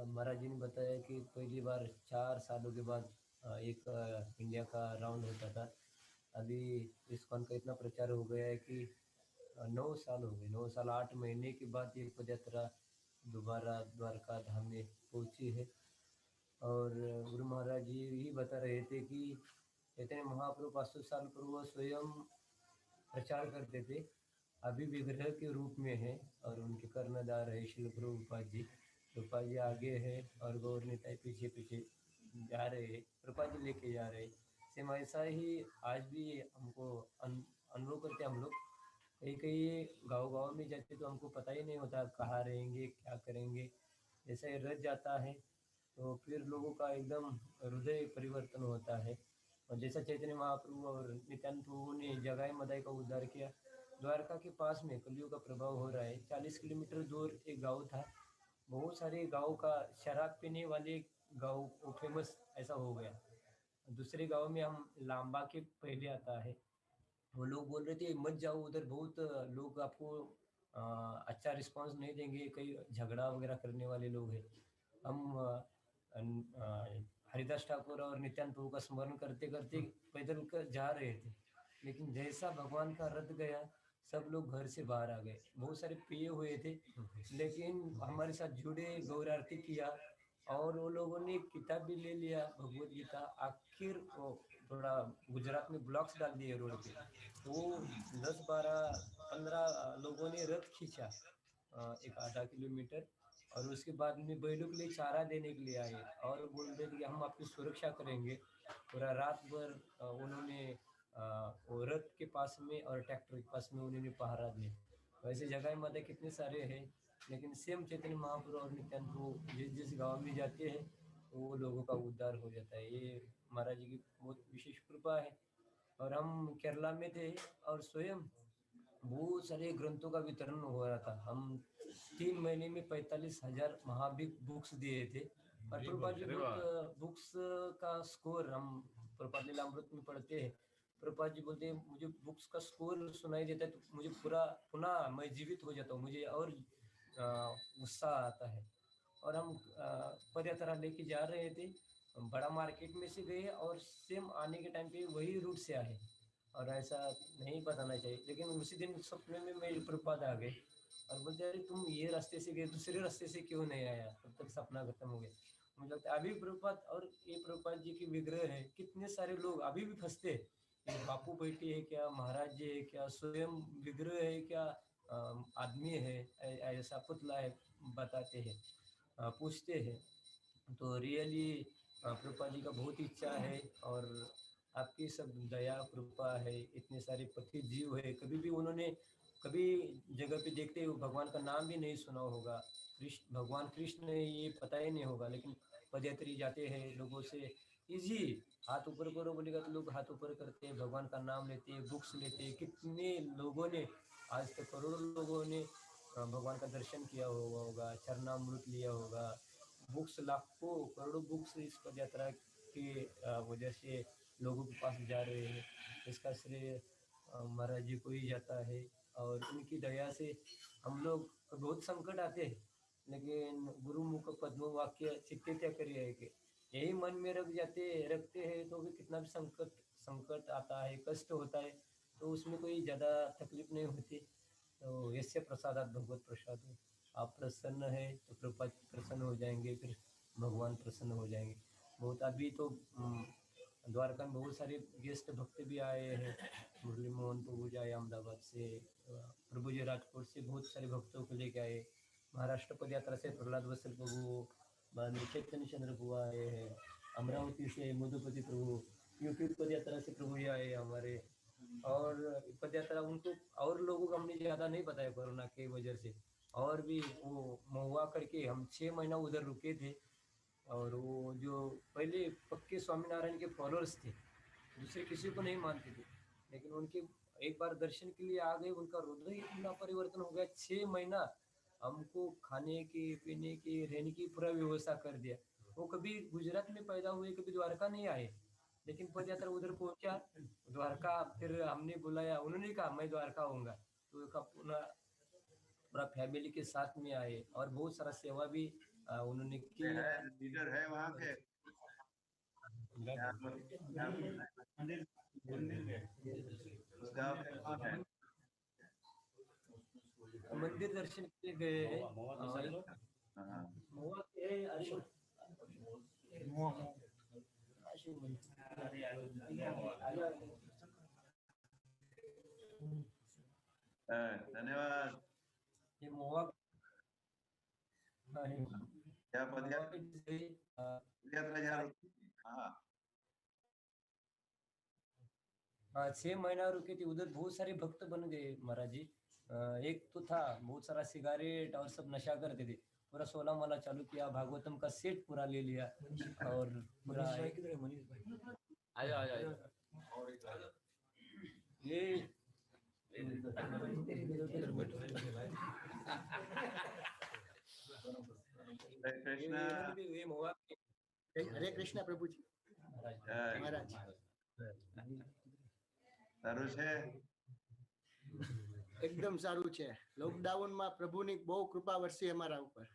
[SPEAKER 6] महाराज जी ने बताया कि पहली बार 4 सालों के बाद एक इंडिया का राउंड होता था। अभी इस्कॉन का इतना प्रचार हो गया है कि 9 साल हो गए, 9 साल 8 महीने के बाद ये पद यात्रा दोबारा द्वारका धाम में पहुंची है। और गुरु महाराज जी यही बता रहे थे कि चैतन्य महाप्रभु 500 साल पूर्व स्वयं प्रचार करते थे, अभी विग्रह के रूप में है और उनके कर्णधार है श्री प्रभुपाद जी। प्रभुपाद जी आगे है और गौर निताई पीछे पीछे जा रहे हैं, प्रभुपाद जी लेके जा रहे हैं। सेम ऐसा ही आज भी हमको अनुभव करते हम लोग। कई कई गाँव में जाते तो हमको पता ही नहीं होता कहाँ रहेंगे, क्या करेंगे। जैसे ही रथ जाता है तो फिर लोगों का एकदम हृदय परिवर्तन होता है। और जैसा चैतन्य महाप्रभु और नित्यानंद प्रभु ने जगाई मदाई का उद्धार किया, द्वारका के पास में कलियुग का प्रभाव हो रहा है। 40 किलोमीटर दूर एक गांव था, बहुत सारे गांव का शराब पीने वाले गांव वो फेमस ऐसा हो गया। दूसरे गांव में हम लांबा के पहले आता है, वो लोग बोल रहे थे मत जाओ उधर, बहुत लोग आपको अच्छा रिस्पांस नहीं देंगे, कई झगड़ा वगैरह करने वाले लोग हैं। हम हरिदास ठाकुर और नित्यानंद प्रभु का स्मरण करते करते पैदल कर जा रहे थे, लेकिन जैसा भगवान का रथ गया सब लोग घर से बाहर आ गए। बहुत सारे पिए हुए थे, लेकिन हमारे साथ जुड़े, गौर आरती किया और वो लोगों ने किताब भी ले लिया भगवत गीता। आखिर वो थोड़ा गुजरात में ब्लॉक्स डाल दिए रोड पे, तो 10-12-15 लोगों ने रथ खींचा एक आधा किलोमीटर, और उसके बाद में बैलों के लिए चारा देने के लिए आए और बोल रहे थे कि हम आपकी सुरक्षा करेंगे। पूरा रात भर उन्होंने वो रथ के पास में और ट्रैक्टर के पास में उन्होंने पहरा दिया। वैसे जगह मतलब कितने सारे हैं, लेकिन सेम चैतन्य महाप्रभु और नित्यानंद प्रभु जिस जिस गाँव में जाते हैं वो लोगों का उद्धार हो जाता है। ये महाराज जी की बहुत विशेष कृपा है। और हम केरला में थे और स्वयं बहुत सारे ग्रंथों का वितरण हो रहा था। हम 3 महीने में 45,000 महाभिक बुक्स दिए थे। और प्रभुपाद जी बहुत बुक्स का स्कोर हम प्रभुपाद लीलामृत में पढ़ते हैं। प्रभुपाद जी बोलते हैं मुझे बुक्स का स्कोर सुनाई देता है तो मुझे पूरा पुनः मैं जीवित हो जाता हूँ, मुझे और उत्साह आता है। और हम पद यात्रा लेके जा रहे थे, बड़ा मार्केट में से गए और सेम आने के टाइम पे वही रूट से आए। और ऐसा नहीं बताना चाहिए, लेकिन उसी दिन सपने में मेरे प्रभुपाद आ गए और बोलते अरे तुम ये रास्ते से गए, दूसरे रास्ते से क्यों नहीं आया, तब तक सपना खत्म हो गया। मुझे लगता है अभी प्रभुपाद और ये प्रभुपाद जी की विग्रह है, कितने सारे लोग अभी भी फंसते हैं, ये बापू बेटी है क्या, महाराज जी है क्या, स्वयं विग्रह है क्या, आदमी है, ऐसा पुतला है, बताते हैं, पूछते हैं। तो रियली प्रभुपाद जी का बहुत इच्छा है और आपकी सब दया कृपा है। इतने सारे पथित जीव है, कभी भी उन्होंने कभी जगह पे देखते हुए भगवान का नाम भी नहीं सुना होगा, कृष्ण भगवान कृष्ण है ये पता ही नहीं होगा, लेकिन पदयात्री जाते हैं लोगों से इजी हाथ ऊपर करो बोलेगा तो लोग हाथ ऊपर करते हैं, भगवान का नाम लेते हैं, बुक्स लेते हैं। कितने लोगों ने आज तक करोड़ों लोगों ने भगवान का दर्शन किया होगा, चरणामृत लिया होगा। बुक्स लाखों करोड़ों बुक्स इस पद यात्रा की वजह से लोगों के पास जा रहे हैं। इसका श्रेय महाराज जी को ही जाता है और उनकी दया से हम लोग बहुत संकट आते हैं, लेकिन गुरु मुख पद्म वाक्य चित्ते क्या करिए है कि यही मन में रखते हैं तो भी कितना भी संकट आता है, कष्ट होता है, तो उसमें कोई ज़्यादा तकलीफ नहीं होती। तो यस्य प्रसादात भगवत प्रसाद है, आप प्रसन्न है तो कृपा प्रसन्न हो जाएंगे, फिर भगवान प्रसन्न हो जाएंगे। बहुत अभी तो द्वारका में बहुत सारे गेस्ट भक्त भी आए हैं। मुरली मोहन प्रभु जी आए अहमदाबाद से, प्रभु जी राजकोट से बहुत सारे भक्तों को लेके आए। महाराष्ट्र पद यात्रा से प्रहलाद वत्सल प्रभु, बाद में चैतन्य चंद्र प्रभु आए हैं। अमरावती से मधुपति प्रभु, यूपी पद यात्रा से प्रभु जी आए हमारे। और पद यात्रा उनको और लोगों को हमने ज़्यादा नहीं बताया कोरोना की वजह से। और भी वो महुआ करके हम 6 महीना उधर रुके थे, और वो जो पहले पक्के स्वामीनारायण के फॉलोअर्स थे, दूसरे किसी को नहीं मानते थे, लेकिन उनके एक बार दर्शन के लिए आ गए, उनका हृदय इतना परिवर्तन हो गया। 6 महीना हमको खाने की, पीने की, रहने की पूरा व्यवस्था कर दिया। वो कभी गुजरात में पैदा हुए, कभी द्वारका नहीं आए, लेकिन पद यात्रा उधर पहुंचा द्वारका। फिर हमने बुलाया, उन्होंने कहा मैं द्वारका आऊंगा, तो का पूरा फैमिली के साथ में आए और बहुत सारा सेवा भी उन्होंने किया।
[SPEAKER 1] लीडर है वहाँ के उस गांव के कौन है?
[SPEAKER 6] मंदिर दर्शन के लिए गए हैं।
[SPEAKER 1] हाँ,
[SPEAKER 6] महुआ के है अशोक।
[SPEAKER 1] धन्यवाद।
[SPEAKER 6] ये महुआ
[SPEAKER 1] क्या पदयात्रा जा रही? हाँ,
[SPEAKER 6] 6 महीना रुके थे उधर। बहुत सारे भक्त बन गए महाराज जी। एक तो था बहुत सारा सिगारेट और सब नशा करते थे, पूरा 16 माला चालू किया, भागवतम का सेट पूरा ले लिया और पूरा
[SPEAKER 5] आयो आयो आयो।
[SPEAKER 6] ये
[SPEAKER 1] हरे कृष्णा।
[SPEAKER 6] ये महुआ के
[SPEAKER 7] हरे कृष्णा प्रभु जी महाराज।
[SPEAKER 1] સારું છે?
[SPEAKER 7] એકદમ સારું છે। લોકડાઉન માં પ્રભુની બહુ કૃપા વરસી અમારા ઉપર।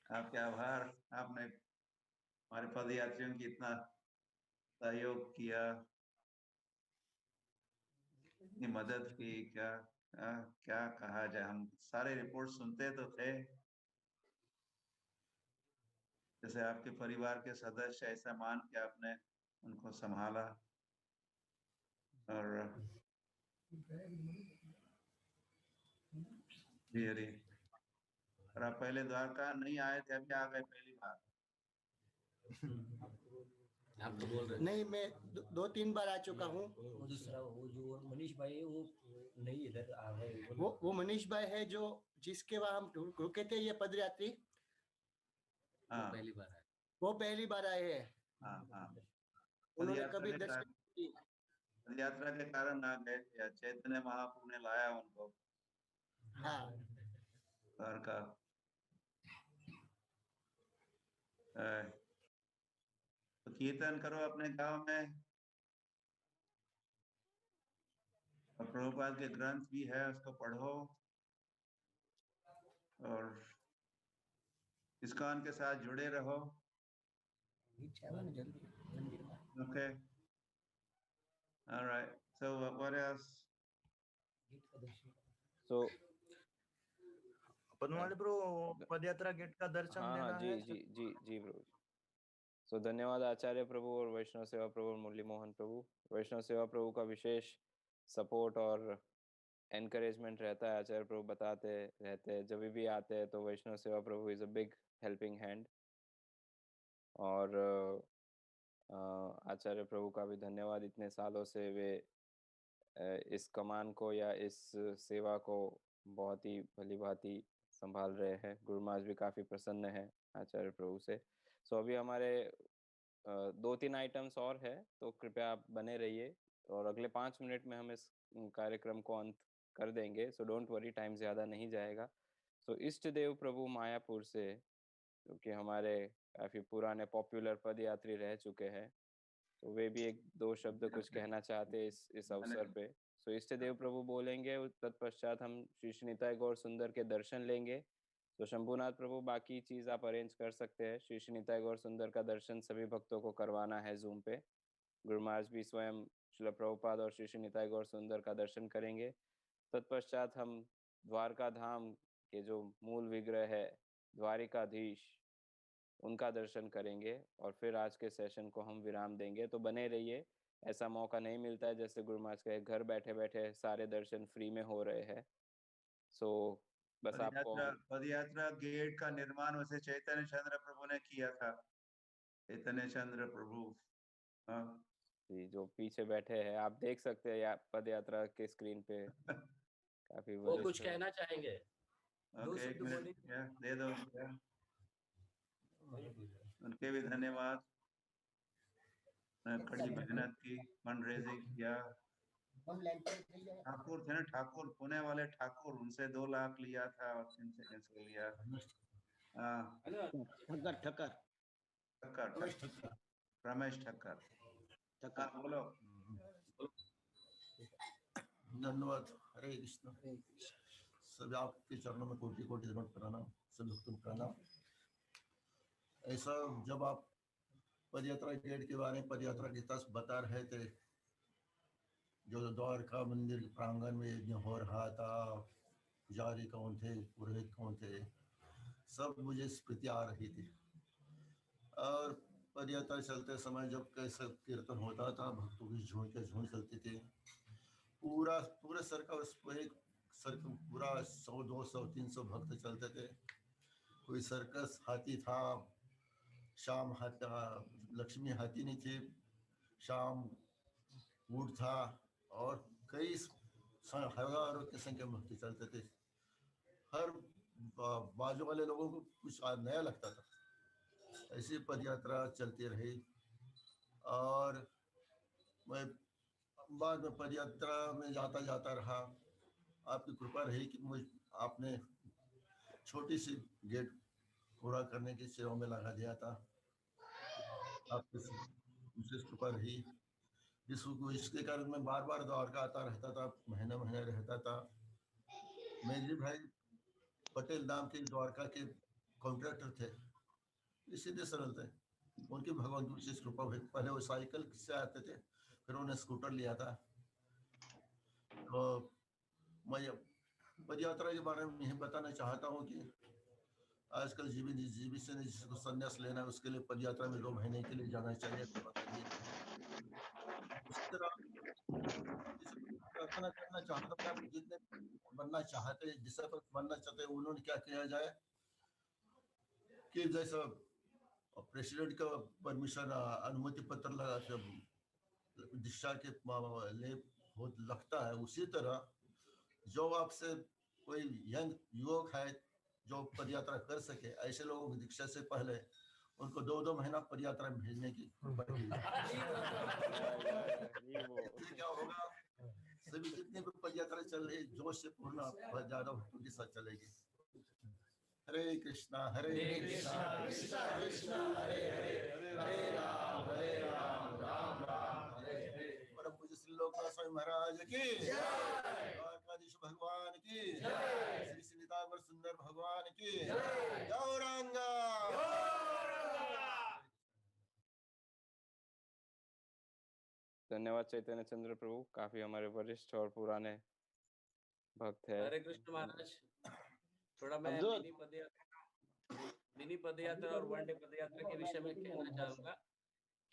[SPEAKER 1] आपके आभार, आपने हमारे पदयात्रियों की इतना सहयोग किया, इतनी मदद की। क्या क्या कहा जाए, हम सारे रिपोर्ट सुनते तो थे, जैसे आपके परिवार के सदस्य ऐसा मान के आपने उनको संभाला। और जी हरी, और आप पहले द्वारका नहीं आए थे, अभी आ गए पहली बार।
[SPEAKER 5] आप तो बोल रहे
[SPEAKER 7] नहीं, मैं 2-3 बार आ चुका हूँ।
[SPEAKER 6] वो दूसरा वो जो मनीष भाई है वो नहीं इधर आ गए।
[SPEAKER 7] वो मनीष भाई है जो जिसके वहाँ हम रुके थे, ये पदयात्री,
[SPEAKER 1] हाँ
[SPEAKER 5] पहली बार है।
[SPEAKER 7] वो पहली बार आए हैं।
[SPEAKER 1] हाँ हाँ,
[SPEAKER 7] उन्होंने
[SPEAKER 1] पदयात्रा
[SPEAKER 7] कभी
[SPEAKER 1] के
[SPEAKER 7] दर्शन
[SPEAKER 1] कारण- पदयात्रा के कारण आ गए थे, चैतन्य महाप्रभु ने लाया उनको
[SPEAKER 7] हाँ,
[SPEAKER 1] द्वारका। तो कीर्तन करो अपने गांव में, और प्रभुपाद के ग्रंथ भी है, उसको पढ़ो, और इस्कॉन के साथ जुड़े रहो। Okay. All right. So what else?
[SPEAKER 2] So
[SPEAKER 4] Padmavati Prabhu पदयात्रा गेट का दर्शन
[SPEAKER 2] हाँ
[SPEAKER 4] देना
[SPEAKER 2] हाँ जी
[SPEAKER 4] है।
[SPEAKER 2] जी जी जी प्रभु। सो धन्यवाद आचार्य प्रभु और वैष्णव सेवा प्रभु और मुरली मोहन प्रभु। वैष्णव सेवा प्रभु का विशेष सपोर्ट और एनकरेजमेंट रहता है। आचार्य प्रभु बताते रहते हैं, जब भी आते हैं तो वैष्णव सेवा प्रभु is a big helping hand. और आचार्य प्रभु का भी धन्यवाद, इतने सालों से वे इस कमान को या इस सेवा को बहुत ही भली भांति संभाल रहे हैं। गुरु महाराज भी काफ़ी प्रसन्न है आचार्य प्रभु से। सो अभी हमारे 2-3 आइटम्स और है, तो कृपया आप बने रहिए और अगले 5 मिनट में हम इस कार्यक्रम को अंत कर देंगे। सो डोंट वरी, टाइम ज़्यादा नहीं जाएगा। सो इष्ट देव प्रभु मायापुर से, क्योंकि हमारे काफ़ी पुराने पॉपुलर पदयात्री रह चुके हैं, तो वे भी 1-2 शब्द कुछ कहना चाहते हैं इस अवसर पे। सो इष्ट देव प्रभु बोलेंगे, तत्पश्चात हम श्री श्रीनिताय गौर सुंदर के दर्शन लेंगे। तो शंभुनाथ प्रभु बाकी चीज़ आप अरेंज कर सकते हैं। श्री श्रीनिताय गौर सुंदर का दर्शन सभी भक्तों को करवाना है जूम पे। गुरु महाराज भी स्वयं श्रील प्रभुपाद और श्री श्रीनिताय गौर सुंदर का दर्शन करेंगे। तत्पश्चात हम द्वारका धाम के जो मूल विग्रह है द्वारिकाधीश, उनका दर्शन करेंगे और फिर आज के सेशन को हम विराम देंगे। तो बने रहिए, ऐसा मौका नहीं मिलता है, जैसे गुरु महाराज कहे घर बैठे बैठे सारे दर्शन फ्री में हो रहे हैं। सो बस आपको
[SPEAKER 1] पदयात्रा गेट का निर्माण वैसे चैतन्य चंद्र प्रभु ने किया था। चैतन्य चंद्र प्रभु, हाँ
[SPEAKER 2] जी, जो पीछे बैठे हैं आप देख सकते हैं या पदयात्रा के स्क्रीन पे काफी
[SPEAKER 5] वो कुछ कहना चाहेंगे।
[SPEAKER 1] ओके, एक मिनट दे दो, उनके भी धन्यवाद। कड़ी मेहनत की, फंड रेजिंग किया। ठाकुर थे ना, ठाकुर, पुणे वाले ठाकुर, उनसे 2 लाख लिया था और 3 सेकंड के लिया।
[SPEAKER 7] ठक्कर ठक्कर
[SPEAKER 1] ठक्कर, रमेश ठक्कर। हाँ, बोलो।
[SPEAKER 8] धन्यवाद। हरे कृष्ण। सभी आपके चरणों में कोटि कोटि दंड प्रणाम, सभी भक्तों को प्रणाम। ऐसा जब आप पदयात्रा गेट के बारे में, पदयात्रा के इतिहास बता रहे थे, जो द्वारका मंदिर के प्रांगण में यज्ञ हो रहा था, पुजारी कौन थे, पुरोहित कौन थे, सब मुझे स्मृति आ रही थी। और पदयात्रा चलते समय जब कैसे कीर्तन होता था, भक्तों की झुंड के झुंड चलती थी, पूरे सर्कस एक सर्कल पूरा 100 200 300 भक्त चलते थे। कोई सर्कस हाथी था, शाम लक्ष्मी हाथी नहीं थी, शाम ऊँट था, और कई हजारों की संख्या में भक्त चलते थे। हर बाजू वाले लोगों को कुछ नया लगता था। ऐसी पदयात्रा चलती रही और मैं बाद में पदयात्रा में जाता रहा। आपकी कृपा रही कि मुझे आपने छोटी सी गेट पूरा करने की सेवा में लगा दिया था। आपकी विशेष कृपा रही, इसके कारण मैं बार बार द्वारका आता रहता था, महीने महीने रहता था। मेजरी भाई पटेल नाम के द्वारका के कॉन्ट्रैक्टर थे, सीधे सरल थे। उनकी भगवान की विशेष कृपा हुई। पहले वो साइकिल से आते थे, फिर उन्हें स्कूटर लिया था। तो मैं पदयात्रा के बारे में यही बताना चाहता हूँ कि आजकल जीबी से जिसको संन्यास लेना है, उसके लिए पदयात्रा में 2 महीने के लिए जाना चाहिए। उस तरह प्रार्थना करना चाहता हूँ, आप जितने बनना चाहते हैं, जिस पर बनना चाहते हैं, उन्होंने क्या किया जाए कि जैसा प्रेसिडेंट का परमिशन अनुमति पत्र लगा दीक्षा के ले लगता है, उसी तरह जो आपसे कोई यंग युवक है जो पदयात्रा कर सके, ऐसे लोगों की दीक्षा से पहले उनको 2-2 महीना पदयात्रा में भेजने की इससे क्या होगा, सभी जितने भी पदयात्रा चल रही जोश से पूर्ण ज्यादा भक्तों के साथ चलेगी। हरे कृष्णा हरे कृष्णा कृष्णा कृष्णा हरे हरे, हरे राम राम राम हरे हरे। परम पूज्य श्री लोकनाथ स्वामी महाराज की जय, द्वारकाधीश भगवान की जय, श्री सीतावर सुंदर भगवान की जय, गौरांगा।
[SPEAKER 2] धन्यवाद चैतन्य चंद्र प्रभु, काफी हमारे वरिष्ठ और पुराने भक्त है।
[SPEAKER 5] हरे कृष्ण महाराज। थोड़ा मैं मिनी पदयात्रा और वन डे पदयात्रा के विषय में कहना चाहूंगा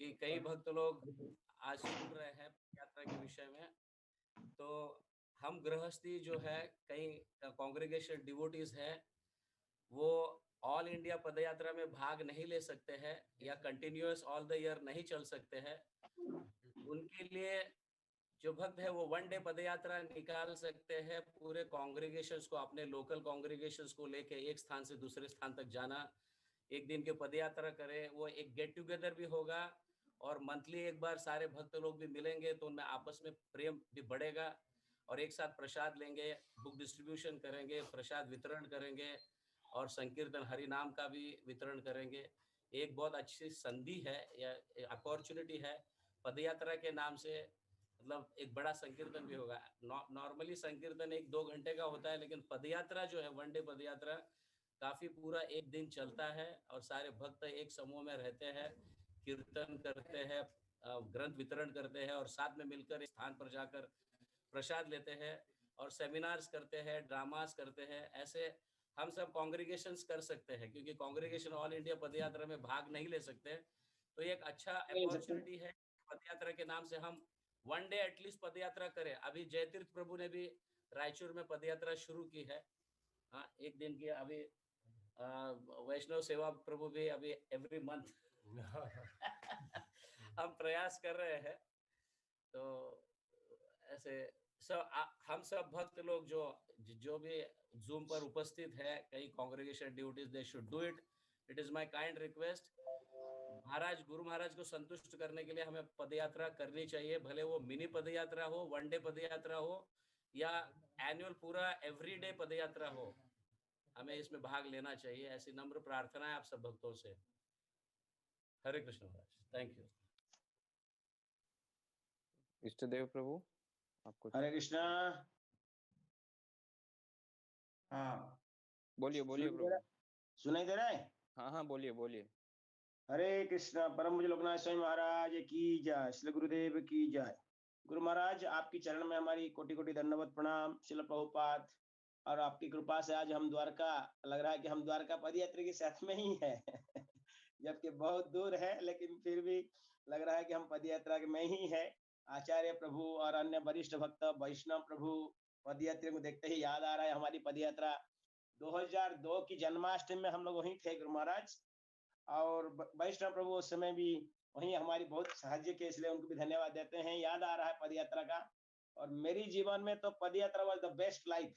[SPEAKER 5] कि कई भक्त लोग आज सुन रहे हैं यात्रा के विषय में। तो हम गृहस्थी जो है, कई कांग्रेगेशन डिवोटीज है, वो ऑल इंडिया पदयात्रा में भाग नहीं ले सकते हैं या कंटिन्यूअस ऑल द ईयर नहीं चल सकते हैं। उनके लिए जो भक्त है वो वन डे पदयात्रा निकाल सकते हैं। पूरे कांग्रेगेशंस को, अपने लोकल कांग्रेगेशंस को लेके एक स्थान से दूसरे स्थान तक जाना, एक दिन के पदयात्रा करें। वो एक गेट टुगेदर भी होगा और मंथली एक बार सारे भक्त लोग भी मिलेंगे, तो उनमें आपस में प्रेम भी बढ़ेगा और एक साथ प्रसाद लेंगे, बुक डिस्ट्रीब्यूशन करेंगे, प्रसाद वितरण करेंगे और संकीर्तन हरि नाम का भी वितरण करेंगे। एक बहुत अच्छी संधि है या अपॉर्चुनिटी है। पदयात्रा के नाम से मतलब एक बड़ा संकीर्तन भी होगा। नॉर्मली संकीर्तन 1-2 घंटे का होता है, लेकिन पदयात्रा जो है, वन डे पदयात्रा काफी पूरा एक दिन चलता है और सारे भक्त एक समूह में रहते हैं, कीर्तन करते हैं, ग्रंथ वितरण करते हैं और साथ में मिलकर स्थान पर जाकर प्रसाद लेते हैं और सेमिनार्स करते हैं, ड्रामास करते हैं। ऐसे हम सब कांग्रेगेशंस कर सकते हैं, क्योंकि कांग्रेगेशन ऑल इंडिया पदयात्रा में भाग नहीं ले सकते। तो ये एक अच्छा अपॉर्चुनिटी है। पदयात्रा के नाम से हम वन डे एटलीस्ट पदयात्रा करें। अभी जयतीर्थ प्रभु ने भी रायचूर में पदयात्रा शुरू की है, हाँ, एक दिन की। अभी वैष्णव सेवा प्रभु भी अभी एवरी मंथ हम प्रयास कर रहे हैं। तो ऐसे हम सब भक्त लोग जो भी जूम पर उपस्थित है, कई congregation duties, they should do it. It is my kind request. महाराज गुरु महाराज को संतुष्ट करने के लिए हमें पदयात्रा करनी चाहिए, भले वो मिनी पदयात्रा हो, वन डे पदयात्रा हो या एनुअल पूरा एवरीडे पदयात्रा हो, हमें इसमें भाग लेना चाहिए। ऐसी नम्र प्रार्थना है आप सब भक्तों से। हरे कृष्ण महाराज, थैंक यू।
[SPEAKER 2] इष्ट देव प्रभु आपको
[SPEAKER 9] हरे कृष्णा।
[SPEAKER 1] हाँ
[SPEAKER 2] बोलिए बोलिए
[SPEAKER 9] सुनाई दे रहा-
[SPEAKER 2] प्रभु।
[SPEAKER 9] सुनाई दे रहा है?
[SPEAKER 2] हाँ हाँ बोलिए बोलिए।
[SPEAKER 9] हरे कृष्णा। परम पूज्य लोकनाथ स्वामी महाराज की जय, श्री गुरुदेव की जय। गुरु महाराज आपकी चरण में हमारी कोटि कोटि धन्यवाद प्रणाम। श्रील प्रभुपाद, और आपकी कृपा से आज हम द्वारका, लग रहा है कि हम द्वारका पदयात्रा के साथ में ही है जबकि बहुत दूर है, लेकिन फिर भी लग रहा है कि हम पदयात्रा में ही है। आचार्य प्रभु और अन्य वरिष्ठ भक्त वैष्णव प्रभु पदयात्रा को देखते ही याद आ रहा है हमारी पदयात्रा 2002 की जन्माष्टमी में हम लोग वहीं थे गुरु महाराज, और वैष्णव प्रभु उस समय भी वहीं हमारी बहुत साहाय्य के, इसलिए उनको भी धन्यवाद देते हैं। याद आ रहा है पदयात्रा का, और मेरी जीवन में तो पदयात्रा वाज द बेस्ट लाइफ।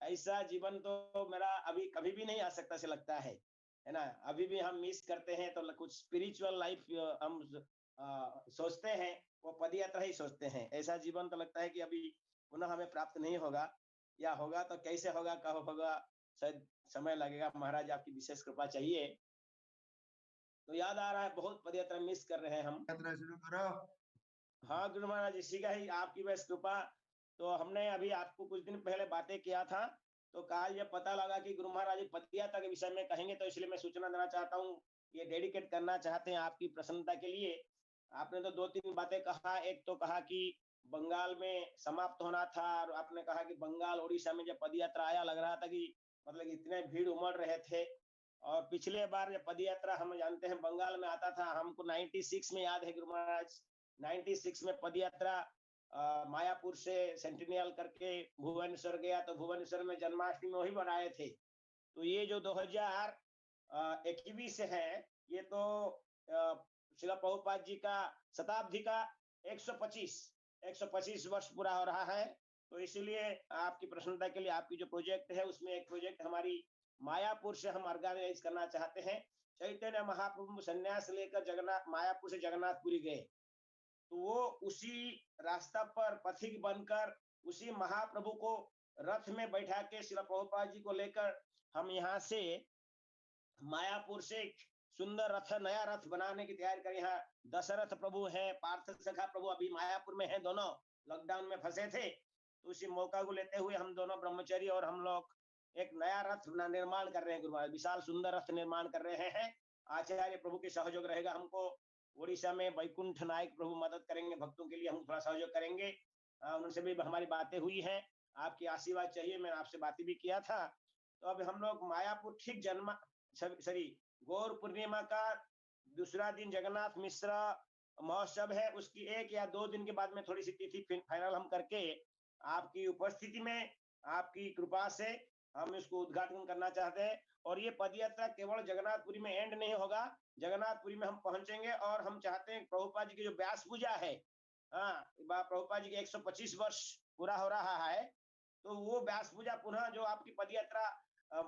[SPEAKER 9] ऐसा जीवन तो मेरा अभी कभी भी नहीं आ सकता से लगता है ना। अभी भी हम मिस करते हैं, तो कुछ स्पिरिचुअल लाइफ हम सोचते हैं, वो पदयात्रा ही सोचते हैं। ऐसा जीवन तो लगता है कि अभी पुनः हमें प्राप्त नहीं होगा, या होगा तो कैसे होगा, कब होगा, शायद समय लगेगा। महाराज आपकी विशेष कृपा चाहिए। तो याद आ रहा है बहुत पदयात्रा मिस कर रहे हैं हम।
[SPEAKER 1] यात्रा शुरू करो।
[SPEAKER 9] हाँ गुरु महाराज, इसी का ही आपकी बस कृपा। तो हमने अभी आपको कुछ दिन पहले बातें किया था, तो कल ये पता लगा कि गुरु महाराज पदयात्रा के विषय में कहेंगे, तो इसलिए मैं सूचना देना चाहता हूँ। ये डेडिकेट करना चाहते हैं आपकी प्रसन्नता के लिए। आपने तो 2-3 बातें कहा। एक तो कहा कि बंगाल में समाप्त होना था, और आपने कहा कि बंगाल उड़ीसा में जब पदयात्रा आया, लग रहा था कि मतलब इतने भीड़ उमड़ रहे थे। और पिछले बार जब पदयात्रा हम जानते हैं बंगाल में आता था, हमको 96 में याद है गुरु महाराज, 96 में पदयात्रा मायापुर से सेंटिनियल करके भुवनेश्वर गया, तो भुवनेश्वर में जन्माष्टमी वही बनाए थे। तो ये जो 2021 है, ये तो श्रील प्रभुपाद जी का शताब्दी का 125 वर्ष पूरा हो रहा है। तो इसलिए आपकी प्रसन्नता के लिए आपकी जो प्रोजेक्ट है, उसमें एक प्रोजेक्ट हमारी मायापुर से हम ऑर्गेनाइज करना चाहते हैं। चैतन्य महाप्रभु संन्यास लेकर जगन्नाथ मायापुर से जगन्नाथपुरी गए, तो वो उसी रास्ता पर पथिक बनकर उसी महाप्रभु को रथ में बैठा के श्रील प्रभुपाद जी को लेकर हम यहाँ से मायापुर से सुंदर रथ, नया रथ बनाने की तैयारी करी। यहाँ दशरथ प्रभु हैं, पार्थ सखा प्रभु अभी मायापुर में हैं, दोनों लॉकडाउन में फंसे थे। तो उसी मौका को लेते हुए हम दोनों ब्रह्मचारी और हम लोग एक नया रथ निर्माण कर रहे हैं गुरु महाराज। विशाल सुंदर रथ निर्माण कर रहे हैं। आचार्य प्रभु के सहयोग रहेगा हमको। उड़ीसा में वैकुंठ नायक प्रभु मदद करेंगे, भक्तों के लिए हम थोड़ा सहयोग करेंगे। उनसे भी हमारी बातें हुई हैं। आपकी आशीर्वाद चाहिए, मैंने आपसे बातें भी किया था। तो अब हम लोग मायापुर ठीक गौर पूर्णिमा का दूसरा दिन जगन्नाथ मिश्र महोत्सव है, उसकी 1 या 2 दिन के बाद में थोड़ी सी तिथि फाइनल हम करके आपकी उपस्थिति में, आपकी कृपा से हम इसको उद्घाटन करना चाहते हैं। और ये पदयात्रा केवल जगन्नाथपुरी में एंड नहीं होगा, जगन्नाथपुरी में हम पहुंचेंगे। और हम चाहते हैं प्रभुपाद जी की जो व्यास पूजा है, प्रभुपाद जी के 125 वर्ष पूरा हो रहा है, तो वो व्यास पूजा पुनः जो आपकी पदयात्रा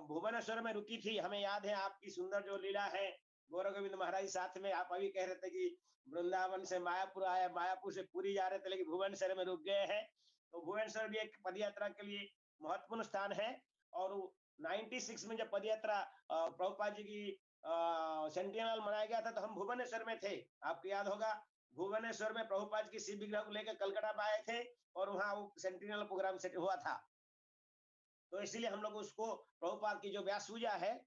[SPEAKER 9] भुवनेश्वर में रुकी थी, हमें याद है आपकी सुंदर जो लीला है। गौरव गोविंद महाराज साथ में, आप अभी कह रहे थे कि वृंदावन से मायापुर आया, मायापुर से पुरी जा रहे थे, लेकिन भुवनेश्वर में रुक गए हैं। तो भुवनेश्वर भी एक पदयात्रा के लिए महत्वपूर्ण स्थान है। और 96 में जब पदयात्रा प्रभुपाद जी की सेंटिनल मनाया गया था, तो हम भुवनेश्वर में थे। आपको याद होगा, भुवनेश्वर में प्रभुपाद की शिव विग्रह को लेकर कलकत्ता में आए थे, और वहां वो सेंटिनल प्रोग्राम सेट हुआ था। तो इसलिए हम लोग उसको, प्रभुपाद की जो व्यास पूजा है,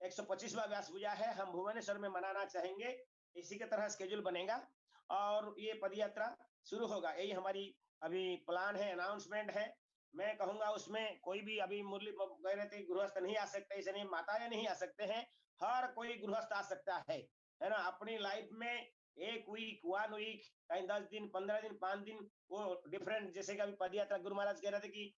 [SPEAKER 9] 125वां व्यास पूजा है, हम भुवनेश्वर में मनाना चाहेंगे। इसी के तरह स्केड्यूल बनेगा और ये पदयात्रा शुरू होगा। यही हमारी अभी प्लान है, अनाउंसमेंट है। मैं कहूंगा उसमें कोई भी, अभी मुरली कह रहे थे गृहस्थ नहीं आ सकते, ऐसे नहीं, माताएं नहीं आ सकते हैं, हर कोई गृहस्थ आ सकता है ना। अपनी लाइफ में 1 वीक, 1 वीक, कहीं 10 दिन, 15 दिन, 5 दिन, वो डिफरेंट। जैसे कि अभी पदयात्रा गुरु महाराज कह रहे थे कि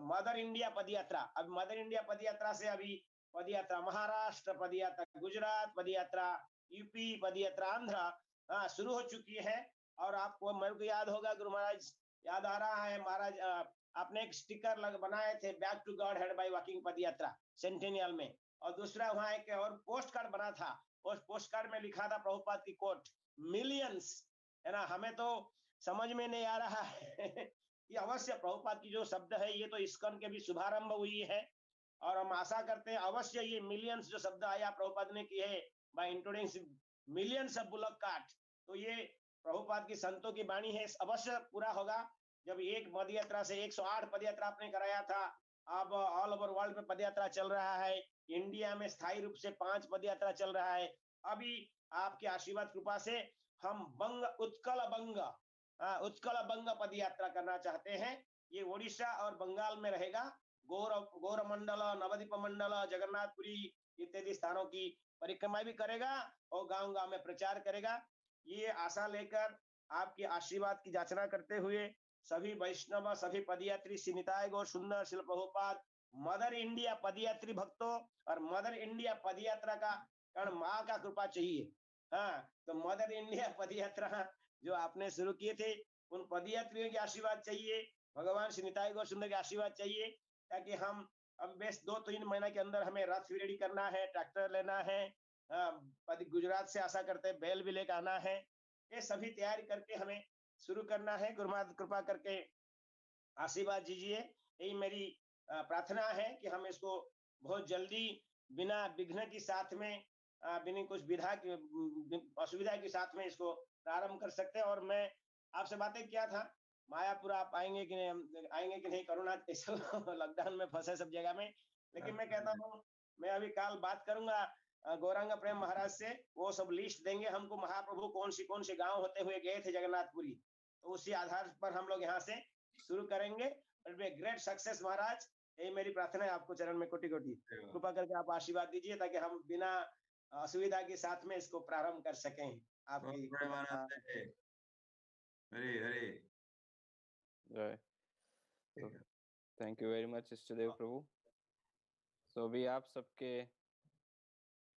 [SPEAKER 9] मदर इंडिया पदयात्रा, अब मदर इंडिया पदयात्रा से अभी पदयात्रा महाराष्ट्र, पदयात्रा गुजरात, पदयात्रा यूपी, पदयात्रा आंध्र शुरू हो चुकी है। और आपको, मेरे को याद होगा गुरु महाराज, याद आ रहा है महाराज, आपने एक स्टिकर बनाए थे, back to Godhead by walking पदयात्रा सेंटेनियल में, और दूसरा वहाँ एक और पोस्ट कार्ड बना था, उस पोस्ट कार्ड में लिखा था प्रभुपाद की कोट, मिलियंस, है ना। हमें तो समझ में नहीं आ रहा है कि अवश्य प्रभुपाद की जो शब्द है ये तो इस्कॉन के भी शुभारंभ हुई है, और हम आशा करते हैं अवश्य ये मिलियंस जो शब्द आया प्रभुपाद ने की है by introducing millions of bullock cart, तो ये प्रभुपाद की संतों की वाणी है, अवश्य पूरा होगा। जब एक पद यात्रा से 108 पद यात्रा आपने कराया था, अब ऑल ओवर वर्ल्ड में पद यात्रा चल रहा है, इंडिया में स्थायी रूप से 5 पद यात्रा चल रहा है। अभी आपके आशीर्वाद कृपा से हम बंग उत्कल बंग पद यात्रा करना चाहते हैं। ये ओडिशा और बंगाल में रहेगा। गौर मंडल, नवद्वीप मंडल, जगन्नाथपुरी इत्यादि स्थानों की परिक्रमा भी करेगा और गांव-गांव में प्रचार करेगा। ये आशा लेकर आपके आशीर्वाद की याचना करते हुए सभी वैष्णव, सभी पदयात्री, श्री निताय गौर सुंदर श्रील प्रभुपाद, मदर इंडिया पदयात्री भक्तों और मदर इंडिया पदयात्रा का कारण माँ का कृपा चाहिए। हाँ, तो मदर इंडिया पदयात्रा जो आपने शुरू किए थे, उन पदयात्रियों की आशीर्वाद चाहिए, भगवान श्री निताय गौर सुंदर के आशीर्वाद चाहिए, ताकि हम अब बेस 2-3 महीना के अंदर हमें रथ भी रेडी करना है, ट्रैक्टर लेना है, गुजरात से आशा करते हैं बैल भी लेकर आना है। ये सभी तैयारी करके हमें शुरू करना है। गुरुमाता कृपा करके आशीर्वाद दीजिए, यही मेरी प्रार्थना है कि हम इसको बहुत जल्दी बिना विघ्न के साथ में, बिना कुछ विधा की असुविधा के साथ में इसको प्रारंभ कर सकते हैं। और मैं आपसे बातें किया था, मायापुर आप आएंगे कि नहीं, आएंगे कि नहीं, कोरोना लॉकडाउन में फंसे सब जगह में, लेकिन मैं कहता हूँ मैं अभी कल बात करूंगा गौरांग प्रेम महाराज से, वो सब लिस्ट देंगे हमको महाप्रभु कौन सी गांव होते हुए गए थे जगन्नाथपुरी, तो उसी आधार पर हम लोग यहाँ से शुरू करेंगे। ग्रेट सक्सेस महाराज, यही मेरी प्रार्थना है आपको चरण में कोटि कोटि कृपा करके आप आशीर्वाद दीजिए, ताकि हम बिना असुविधा के साथ में इसको प्रारंभ कर सकें। आपकी
[SPEAKER 1] हरे हरे
[SPEAKER 2] जय। थैंक यू वेरी मच इष्टदेव प्रभु। तो अभी आप सबके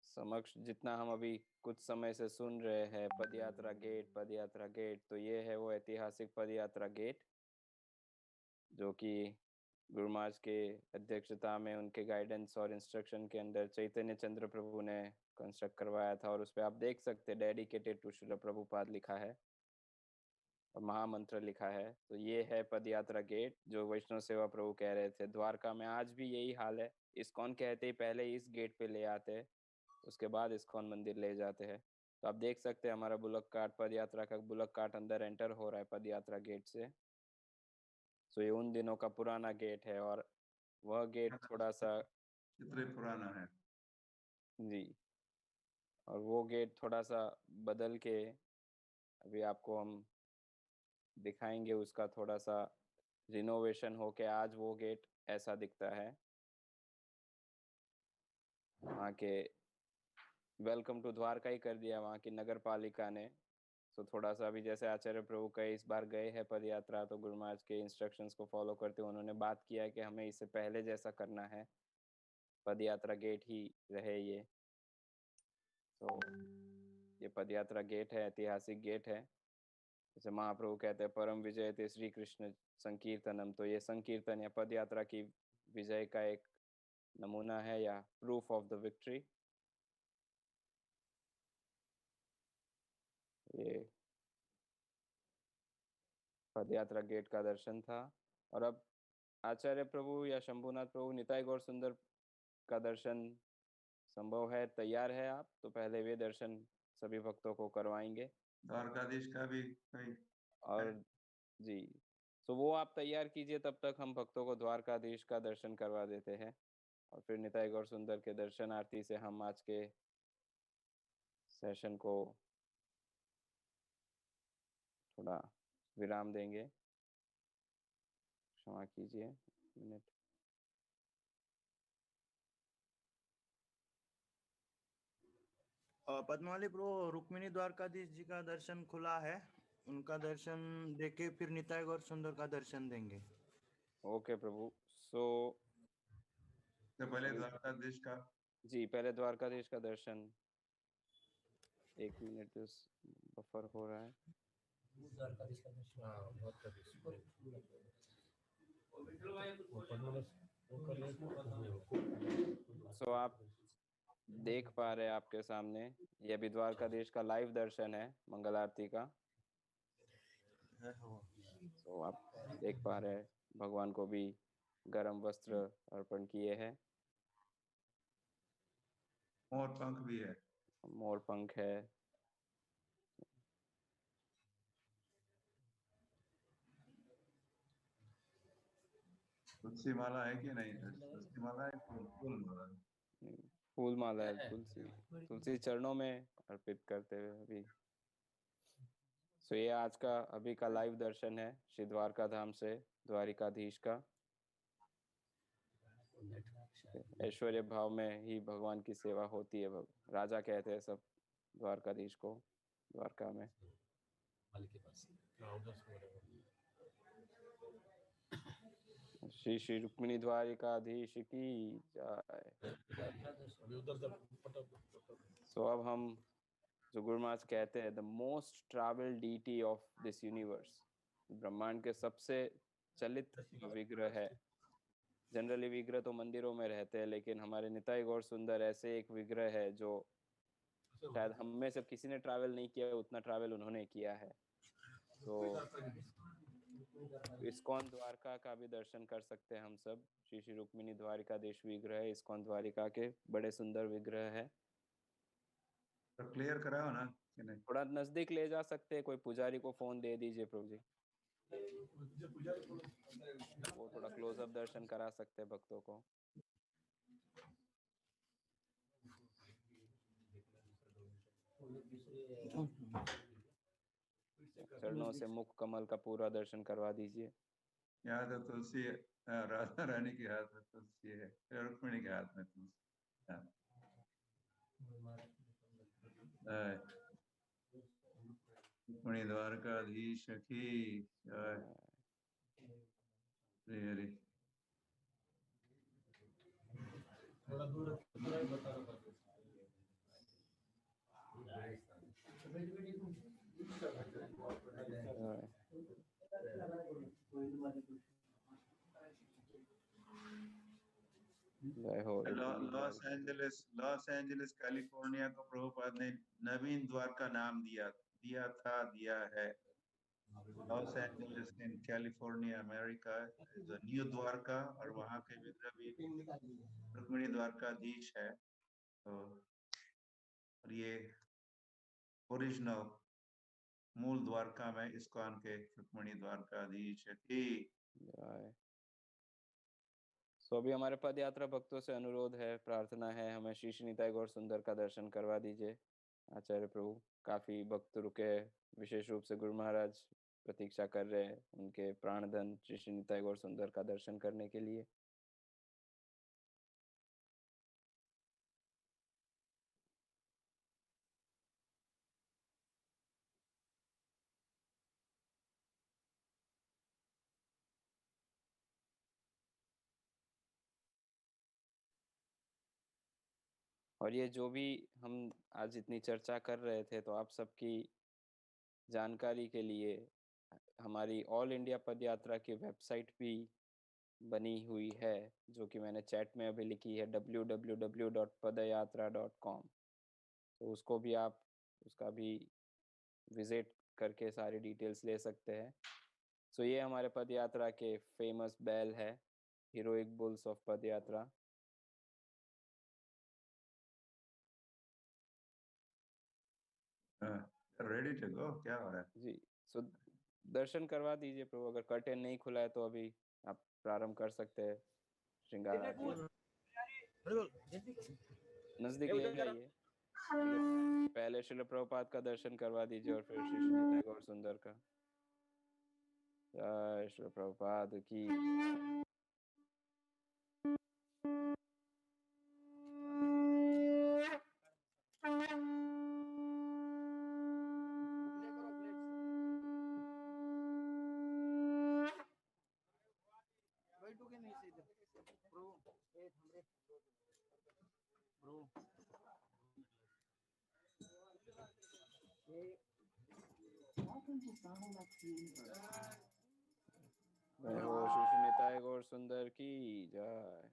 [SPEAKER 2] समक्ष जितना हम अभी कुछ समय से सुन रहे हैं पदयात्रा गेट, तो ये है वो ऐतिहासिक पदयात्रा गेट जो कि गुरु महाराज के अध्यक्षता में, उनके गाइडेंस और इंस्ट्रक्शन के अंदर चैतन्य चंद्र प्रभु ने कंस्ट्रक्ट करवाया था। और उस पर आप देख सकते हैं डेडिकेटेड टू श्रील प्रभुपाद लिखा है और महामंत्र लिखा है। तो ये है पदयात्रा गेट जो वैष्णव सेवा प्रभु कह रहे थे। द्वारका में आज भी यही हाल है। इस्कॉन कहते ही पहले इस गेट पे ले आते हैं, उसके बाद इस्कॉन मंदिर ले जाते हैं। तो आप देख सकते हैं हमारा बुलक कार्ट, पदयात्रा का बुलक कार्ट अंदर एंटर हो रहा है पदयात्रा गेट से। तो ये उन दिनों का पुराना गेट है और वह गेट थोड़ा सा
[SPEAKER 1] कितने पुराना है
[SPEAKER 2] जी, और वो गेट थोड़ा सा बदल के अभी आपको हम दिखाएंगे। उसका थोड़ा सा रिनोवेशन होके आज वो गेट ऐसा दिखता है। वहाँ के वेलकम टू द्वारका ही कर दिया वहाँ की नगर पालिका ने। तो थोड़ा सा अभी जैसे आचार्य प्रभु कई इस बार गए हैं पदयात्रा, तो गुरु महाराज के इंस्ट्रक्शंस को फॉलो करते हुए उन्होंने बात किया है कि हमें इससे पहले जैसा करना है, पदयात्रा गेट ही रहे ये। तो ये पदयात्रा गेट है, ऐतिहासिक गेट है। जैसे महाप्रभु कहते हैं परम विजय थे श्री कृष्ण संकीर्तनम, तो ये संकीर्तन या पदयात्रा की विजय का एक नमूना है या प्रूफ ऑफ द विक्ट्री। ये पदयात्रा गेट का दर्शन था। और अब आचार्य प्रभु या शंभुनाथ प्रभु निताई गौर सुंदर का दर्शन संभव है, तैयार है आप, तो पहले वे दर्शन सभी भक्तों को करवाएंगे।
[SPEAKER 1] द्वारकाधीश का भी कहीं
[SPEAKER 2] और जी, तो वो आप तैयार कीजिए, तब तक हम भक्तों को द्वारकाधीश का दर्शन करवा देते हैं और फिर निताई गौर सुंदर के दर्शन आरती से हम आज के सेशन को थोड़ा विराम देंगे। क्षमा कीजिए मिनट।
[SPEAKER 4] पद्मावली प्रभु, रुक्मिणी द्वारकाधीश जी का दर्शन खुला है, उनका दर्शन देके फिर निताई गौर सुंदर का दर्शन देंगे।
[SPEAKER 2] ओके प्रभु। सो
[SPEAKER 1] पहले द्वारकाधीश का
[SPEAKER 2] जी, पहले द्वारकाधीश का दर्शन। एक मिनट बफर हो रहा है।
[SPEAKER 6] द्वारकाधीश का दर्शन, हाँ द्वारकाधीश
[SPEAKER 2] सो आप देख पा रहे हैं आपके सामने, ये अभी द्वारकाधीश का लाइव दर्शन है मंगल आरती का। तो आप देख पा रहे हैं भगवान को भी गरम वस्त्र अर्पण किए हैं।
[SPEAKER 1] मोर पंख भी है।
[SPEAKER 2] मोर पंख है।
[SPEAKER 1] तुलसी माला है कि नहीं? तुलसी माला है, फूल माला है?
[SPEAKER 2] फूल माला है। तुलसी चरणों में अर्पित करते हुए अभी। सो ये आज का अभी का लाइव दर्शन है श्री द्वारका धाम से द्वारिकाधीश का। ऐश्वर्य भाव में ही भगवान की सेवा होती है। राजा कहते हैं सब द्वारकाधीश को द्वारका में। श्री श्री रुक्मिणी द्वारिकाधीश की जय। सो अब हम जो गुरु महाराज कहते हैं the most travel deity of this universe, ब्रह्मांड के सबसे चलित विग्रह है। जनरली विग्रह तो मंदिरों में रहते हैं, लेकिन हमारे निताई गौर सुंदर ऐसे एक विग्रह है जो शायद हम में से किसी ने ट्रैवल नहीं किया, उतना ट्रैवल उन्होंने किया है। तो इस्कॉन द्वारका का भी दर्शन कर सकते हैं हम सब। श्री श्री रुक्मिणी द्वारिकाधीश विग्रह इस्कॉन द्वारिका के बड़े सुंदर विग्रह है।
[SPEAKER 1] तो क्लियर कराओ ना कि नहीं?
[SPEAKER 2] थोड़ा नजदीक ले जा सकते हैं, कोई पुजारी को फोन दे दीजिए प्रभु जी, वो थोड़ा क्लोजअप दर्शन करा सकते हैं भक्तों को। चरणों से मुख कमल का पूरा दर्शन करवा दीजिए।
[SPEAKER 1] यहाँ तो तुलसी राधा रानी के हाथ में तुलसी है, रुक्मिणी के हाथ में तुलसी। रुक्मिणी द्वारकाधीश की जय। हरि हरि।
[SPEAKER 2] जय हो।
[SPEAKER 1] लॉस एंजलिस कैलिफोर्निया को प्रभुपाद ने नवीन द्वारका नाम दिया है। Los Angeles in California America the new Dwarka, और वहाँ के विग्रह भी रुक्मिणी द्वारकाधीश है। तो और ये ओरिजिनल मूल द्वारका में इस्कॉन के रुक्मिणी द्वारकाधीश की
[SPEAKER 2] जय। सो अभी हमारे पद यात्रा भक्तों से अनुरोध है, प्रार्थना है, हमें श्री श्री निताई गौर सुंदर का दर्शन करवा दीजिए। आचार्य प्रभु, काफी भक्त रुके, विशेष रूप से गुरु महाराज प्रतीक्षा कर रहे हैं उनके प्राणधन श्री श्री निताई गौर सुंदर का दर्शन करने के लिए। और ये जो भी हम आज इतनी चर्चा कर रहे थे, तो आप सबकी जानकारी के लिए हमारी ऑल इंडिया पद यात्रा की वेबसाइट भी बनी हुई है, जो कि मैंने चैट में अभी लिखी है www.padayatra.com। तो उसको भी आप उसका भी विजिट करके सारी डिटेल्स ले सकते हैं। सो ये हमारे पद यात्रा के फेमस बैल है, हीरोइक बुल्स ऑफ पद यात्रा।
[SPEAKER 1] Ready to go. क्या हो रहा है
[SPEAKER 2] जी? सो दर्शन करवा दीजिए प्रभु। अगर कर्टेन नहीं खुला है तो अभी आप प्रारंभ कर सकते हैं श्रृंगार आरती। नजदीक ले जाइए। पहले श्रील प्रभुपाद का दर्शन करवा दीजिए और फिर श्री श्री निताई गौर सुंदर का। जय श्री प्रभुपाद की। जय हो श्री श्री निताई गौर सुंदर की जय।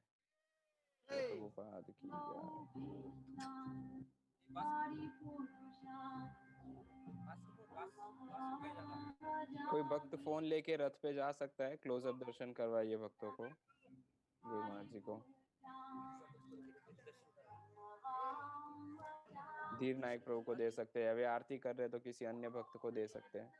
[SPEAKER 2] प्रभुपाद की जय। कोई भक्त फोन लेके रथ पे जा सकता है, क्लोजअप दर्शन करवाइए भक्तों को, गुरु महाराज जी को। धीर नायक प्रभु को दे सकते हैं, वे आरती कर रहे तो किसी अन्य भक्त को दे सकते हैं।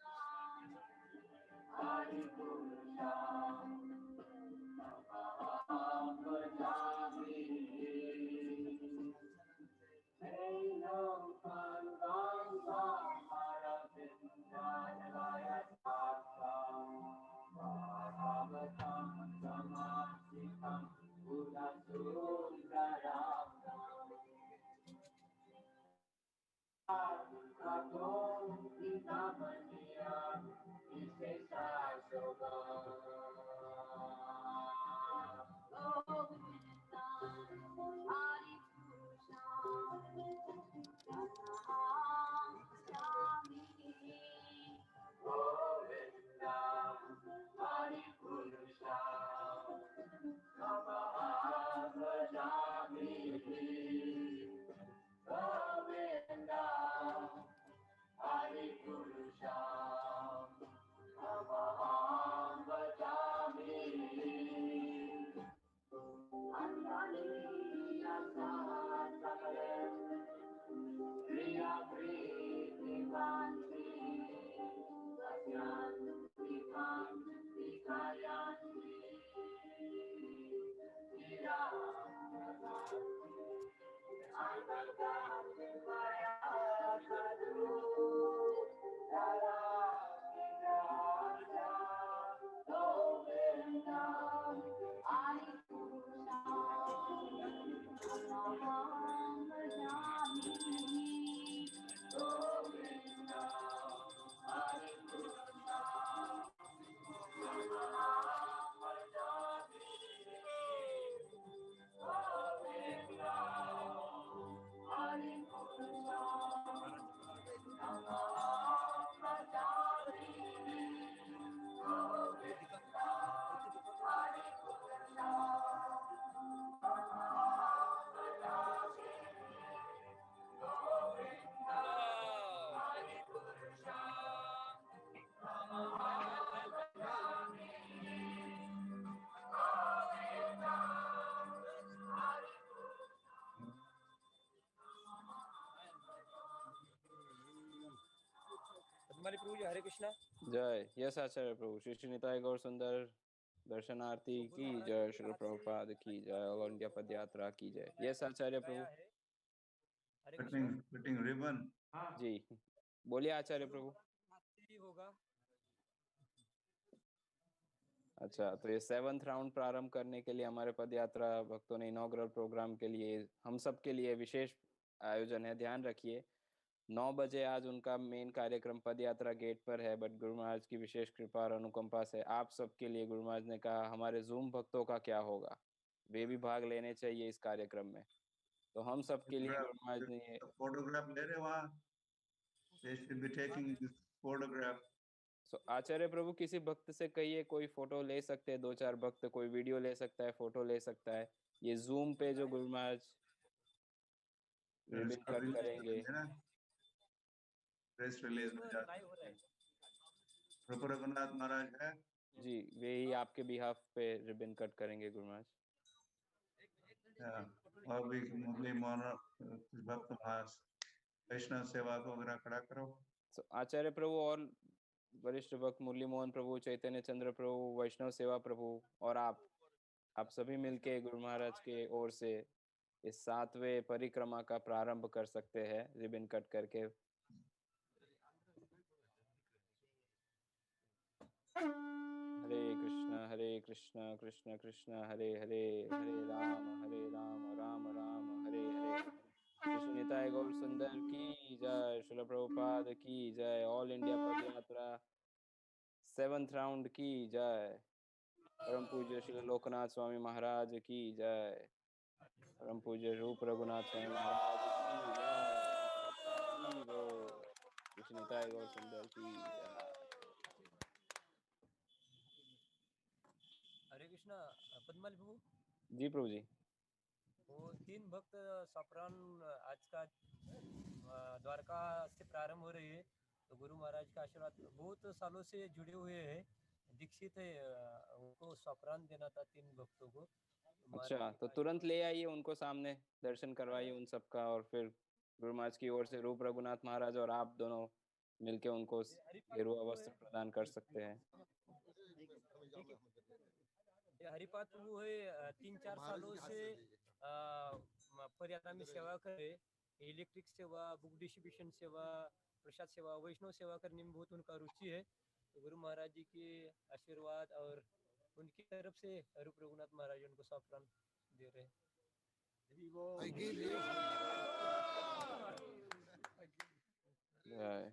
[SPEAKER 6] हमारे प्रभु जी हरे कृष्णा।
[SPEAKER 2] जय। यस आचार्य प्रभु। श्री श्री निताय गौर सुंदर दर्शनार्थी की जय। श्री प्रभुपाद की जय। ऑल इंडिया पद यात्रा की जय। यस आचार्य प्रभु।
[SPEAKER 1] कटिंग रिबन
[SPEAKER 2] जी बोलिए आचार्य प्रभु।
[SPEAKER 6] होगा।
[SPEAKER 2] अच्छा, तो ये 7th राउंड प्रारंभ करने के लिए हमारे पदयात्रा भक्तों ने इनॉग्रल प्रोग्राम के लिए हम सब के लिए विशेष आयोजन है, ध्यान रखिए। 9 बजे आज उनका मेन कार्यक्रम पदयात्रा गेट पर है, बट गुरु महाराज की विशेष कृपा और अनुकंपा से आप सबके लिए गुरु महाराज ने कहा हमारे जूम भक्तों का क्या होगा, वे भी भाग लेने चाहिए इस कार्यक्रम में। तो हम सबके लिए गुरु महाराज ने
[SPEAKER 1] फोटोग्राफ ले रहे वहाँ, they should be taking this photograph.
[SPEAKER 2] आचार्य प्रभु किसी भक्त से कहिए कोई फोटो ले सकते हैं, 2-4 भक्त, कोई वीडियो ले सकता है, फोटो ले सकता है। ये जूम पे जो गुरु महाराज रिबन कट करेंगे,
[SPEAKER 1] प्रेस रिलीज में जाता है। प्रभु रघुनाथ महाराज है
[SPEAKER 2] जी, वे ही आपके बिहाफ पे रिबन कट करेंगे गुरु महाराज।
[SPEAKER 1] और भी मुरली मोहन भक्त भास वैष्णव सेवा को अगर खड़ा करो।
[SPEAKER 2] आचार्य प्रभु और वरिष्ठ भक्त मुरली मोहन प्रभु, चैतन्य चंद्र प्रभु, वैष्णव सेवा प्रभु और आप सभी मिलके गुरु महाराज के ओर से इस 7वें परिक्रमा का प्रारंभ कर सकते हैं रिबन कट करके। हरे कृष्णा कृष्ण कृष्ण हरे हरे, हरे राम राम राम हरे हरे। श्री निताय गौर सुंदर की जय। श्रील प्रभुपाद की जय। ऑल इंडिया पदयात्रा 7th राउंड की जय। परम पूज्य श्री लोकनाथ स्वामी महाराज की जय। परम पूज्य रूप रघुनाथ स्वामी महाराज की जय। श्री निताय गौर सुंदर की जय।
[SPEAKER 6] हरे कृष्णा। पद्माली प्रभु
[SPEAKER 2] जी प्रभु जी।
[SPEAKER 6] वो 3 भक्त सप्रान आज का द्वारका से प्रारंभ हो रही है। तो गुरु महाराज का आशीर्वाद बहुत सालों से जुड़े हुए हैं, दीक्षित है। उनको सप्रान देना था 3 भक्तों को।
[SPEAKER 2] अच्छा, तो तुरंत ले आइए उनको सामने, दर्शन करवाइए उन सबका, और फिर गुरु महाराज की ओर से रूप रघुनाथ महाराज और आप दोनों मिलके उनको गेरुआ वस्त्र प्रदान कर सकते हैं।
[SPEAKER 6] हरिपाद प्रभु है 3-4 सालों से पदयात्रा में सेवा करे। इलेक्ट्रिक सेवा, बुक डिस्ट्रीब्यूशन सेवा, प्रसाद सेवा, वैष्णव सेवा करने में बहुत उनका रुचि है। तो गुरु महाराज जी के आशीर्वाद और उनकी तरफ से रूप रघुनाथ महाराज उनको सप्रान दे रहे हैं।
[SPEAKER 2] जय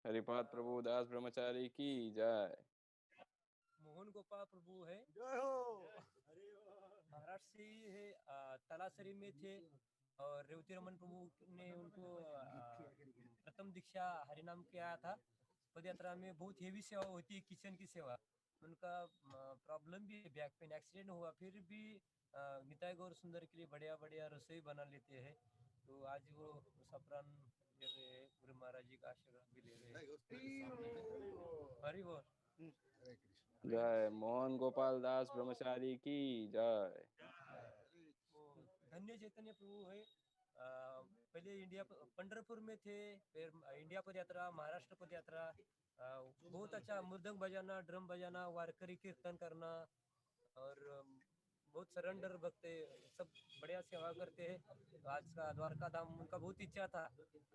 [SPEAKER 2] हरिपाद प्रभु दास ब्रह्मचारी की जय।
[SPEAKER 6] मोहन गोपाल प्रभु है, महाराष्ट्र से ही है, तलासरी में थे। और रेवती रमन प्रभु ने उनको प्रथम दीक्षा हरिनाम किया था। पदयात्रा में बहुत हेवी सेवा होती है, किचन की सेवा। उनका प्रॉब्लम भी है, बैक पेन, एक्सीडेंट हुआ, फिर भी निताई गौर सुंदर के लिए बढ़िया बढ़िया रसोई बना लेते हैं। तो आज वो सप्रान दे रहे हैं, गुरु महाराज जी का आशीर्वाद भी ले रहे हैं। हरि बोल।
[SPEAKER 2] जय मोहन गोपाल दास ब्रह्मचारी की जय।
[SPEAKER 6] धन्य चैतन्य प्रभु है। पहले इंडिया पंढरपुर में थे, फिर इंडिया पद यात्रा, महाराष्ट्र पद यात्रा। बहुत अच्छा मृदंग बजाना, ड्रम बजाना, वारकरी कीर्तन करना, और बहुत सरेंडर भक्त है, सब बढ़िया सेवा करते हैं। तो आज का द्वारका धाम उनका बहुत इच्छा था।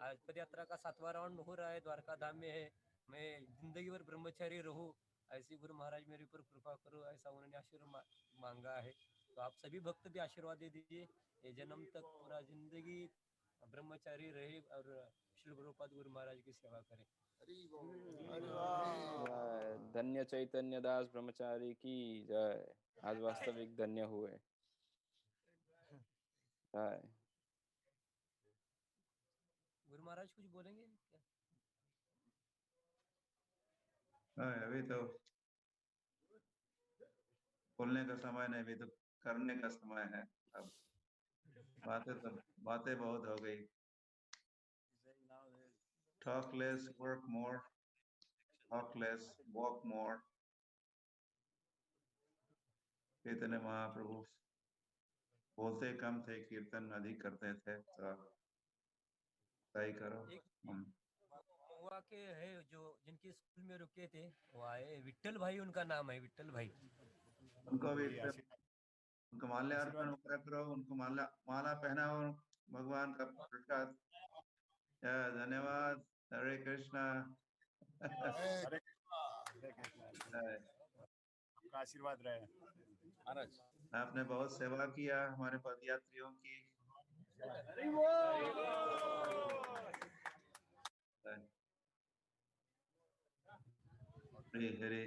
[SPEAKER 6] आज पद यात्रा का 7वां राउंड हो रहा है, द्वारका धाम में है। मैं जिंदगी भर ब्रह्मचारी रहूं, ऐसी गुरु महाराज मेरे ऊपर कृपा करो, ऐसा उन्होंने आशीर्वाद मांगा है। तो आप सभी भक्त भी आशीर्वाद दे दीजिए, ये जन्म तक पूरा जिंदगी ब्रह्मचारी रहे और श्री प्रभुपाद गुरु महाराज की सेवा करें।
[SPEAKER 2] जय धन्य चैतन्य दास ब्रह्मचारी की जय। आज वास्तविक धन्य हुए। जय।
[SPEAKER 6] गुरु महाराज कुछ बोलेंगे क्या?
[SPEAKER 1] अभी तो बोलने का समय नहीं, अभी तो करने का समय है। अब बातें बहुत हो गई। Talk less, work more. Talk less, walk more. Chaitanya Mahaprabhu बोलते कम थे, कीर्तन अधिक करते थे। तो सही करो।
[SPEAKER 6] महुआ के है जो जिनकी स्कूल में रुके थे, वो आए, विट्ठल भाई उनका नाम है, विट्ठल भाई।
[SPEAKER 1] उनको भी उनको माल्यार्पण करो, उनको माला पहनाओ, भगवान का प्रसाद। धन्यवाद। हरे कृष्णा।
[SPEAKER 10] आपका आशीर्वाद रहे महाराज।
[SPEAKER 1] आपने बहुत सेवा किया हमारे पदयात्रियों की। हरे हरे।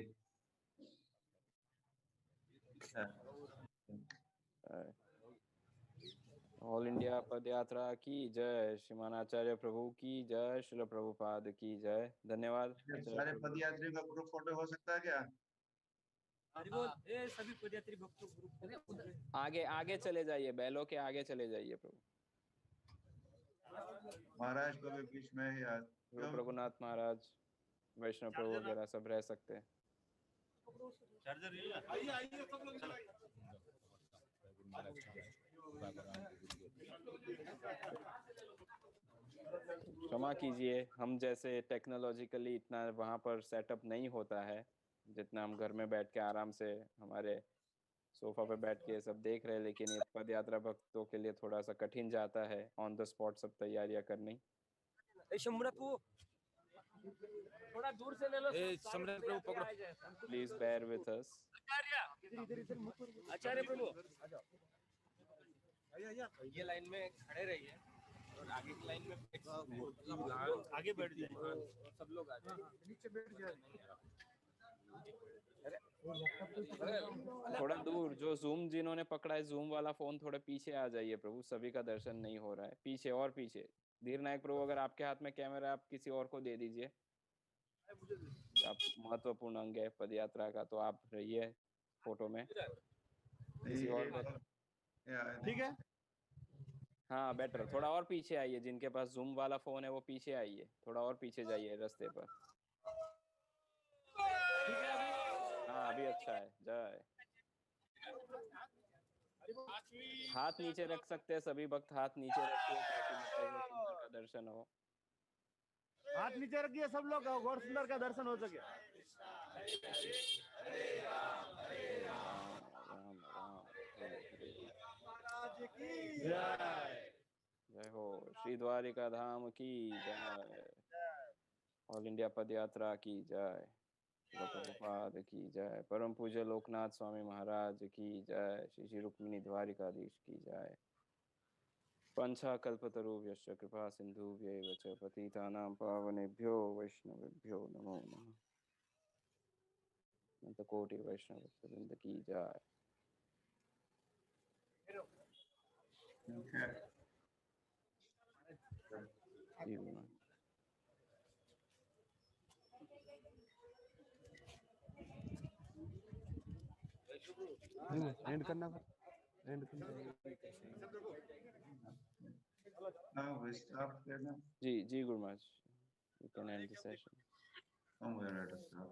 [SPEAKER 2] ऑल इंडिया पद यात्रा की जय। श्रीमान आचार्य प्रभु की जय। श्रील प्रभुपाद की जय। धन्यवाद।
[SPEAKER 1] सारे पदयात्रियों का ग्रुप फोटो हो सकता है क्या?
[SPEAKER 6] सभी पदयात्री भक्तों ग्रुप
[SPEAKER 2] आगे आगे चले जाइए, बैलों के आगे चले जाइए प्रभु।
[SPEAKER 1] महाराज को भी बीच में ही
[SPEAKER 2] रूप रघुनाथ महाराज, वैष्णव प्रभु वगैरह सब रह सकते हैं। क्षमा कीजिए, हम जैसे टेक्नोलॉजिकली इतना वहाँ पर सेटअप नहीं होता है जितना हम घर में बैठ के आराम से हमारे सोफा पे बैठ के सब देख रहे हैं। लेकिन ये पद यात्रा भक्तों के लिए थोड़ा सा कठिन जाता है ऑन द स्पॉट सब तैयारियां करनी।
[SPEAKER 6] थोड़ा दूर से ले लो।
[SPEAKER 2] Please bear with us.
[SPEAKER 6] आचार्य प्रभु ये लाइन में खड़े रहिए और आगे की लाइन में आगे बैठ जाइए, सब लोग आ जाए, नीचे बैठ जाए।
[SPEAKER 2] थोड़ा दूर जो जूम जिन्होंने पकड़ा है, जूम वाला फोन थोड़ा पीछे आ जाइए प्रभु, सभी का दर्शन नहीं हो रहा है। पीछे और पीछे। धीर नायक प्रभु, अगर आपके हाथ में कैमरा, आप किसी और को दे दीजिए। आप महत्वपूर्ण अंग है पद यात्रा का, तो आप रहिए फोटो में। किसी और को
[SPEAKER 1] ठीक है।
[SPEAKER 2] हाँ बेटर, थोड़ा और पीछे आइए, जिनके पास जूम वाला फोन है वो पीछे आइए, थोड़ा और पीछे जाइए रास्ते पर। हाँ अभी अच्छा है। जय। हाथ नीचे रख सकते हैं सभी भक्त, हाथ नीचे रखिए ताकि निताई गौर सुंदर का दर्शन हो।
[SPEAKER 10] हाथ नीचे रखिए सब लोग, गौर सुंदर का दर्शन हो सके।
[SPEAKER 2] राम राम राम हरे हरे। जय हो। श्री द्वारिका धाम की जय। ऑल इंडिया पद यात्रा की जय। प्रभुपाद की जय। परम पूज्य लोकनाथ स्वामी महाराज की जय। श्री श्री रुक्मिणी द्वारिकाधीश की जय। पंचाकल्पतरुभ्यश्च कृपा सिन्धुभ्यैव च पतितानां पावनेभ्यो वैष्णवेभ्यो नमो नमः। अनंत कोटि वैष्णव वृंद की जय। जी गुरुनाथ।
[SPEAKER 11] एंड करना पर एंड करना।
[SPEAKER 1] Now we stop there now.
[SPEAKER 2] Ji Guru Maharaj, you can end the session.
[SPEAKER 1] Oh, we are at a stop.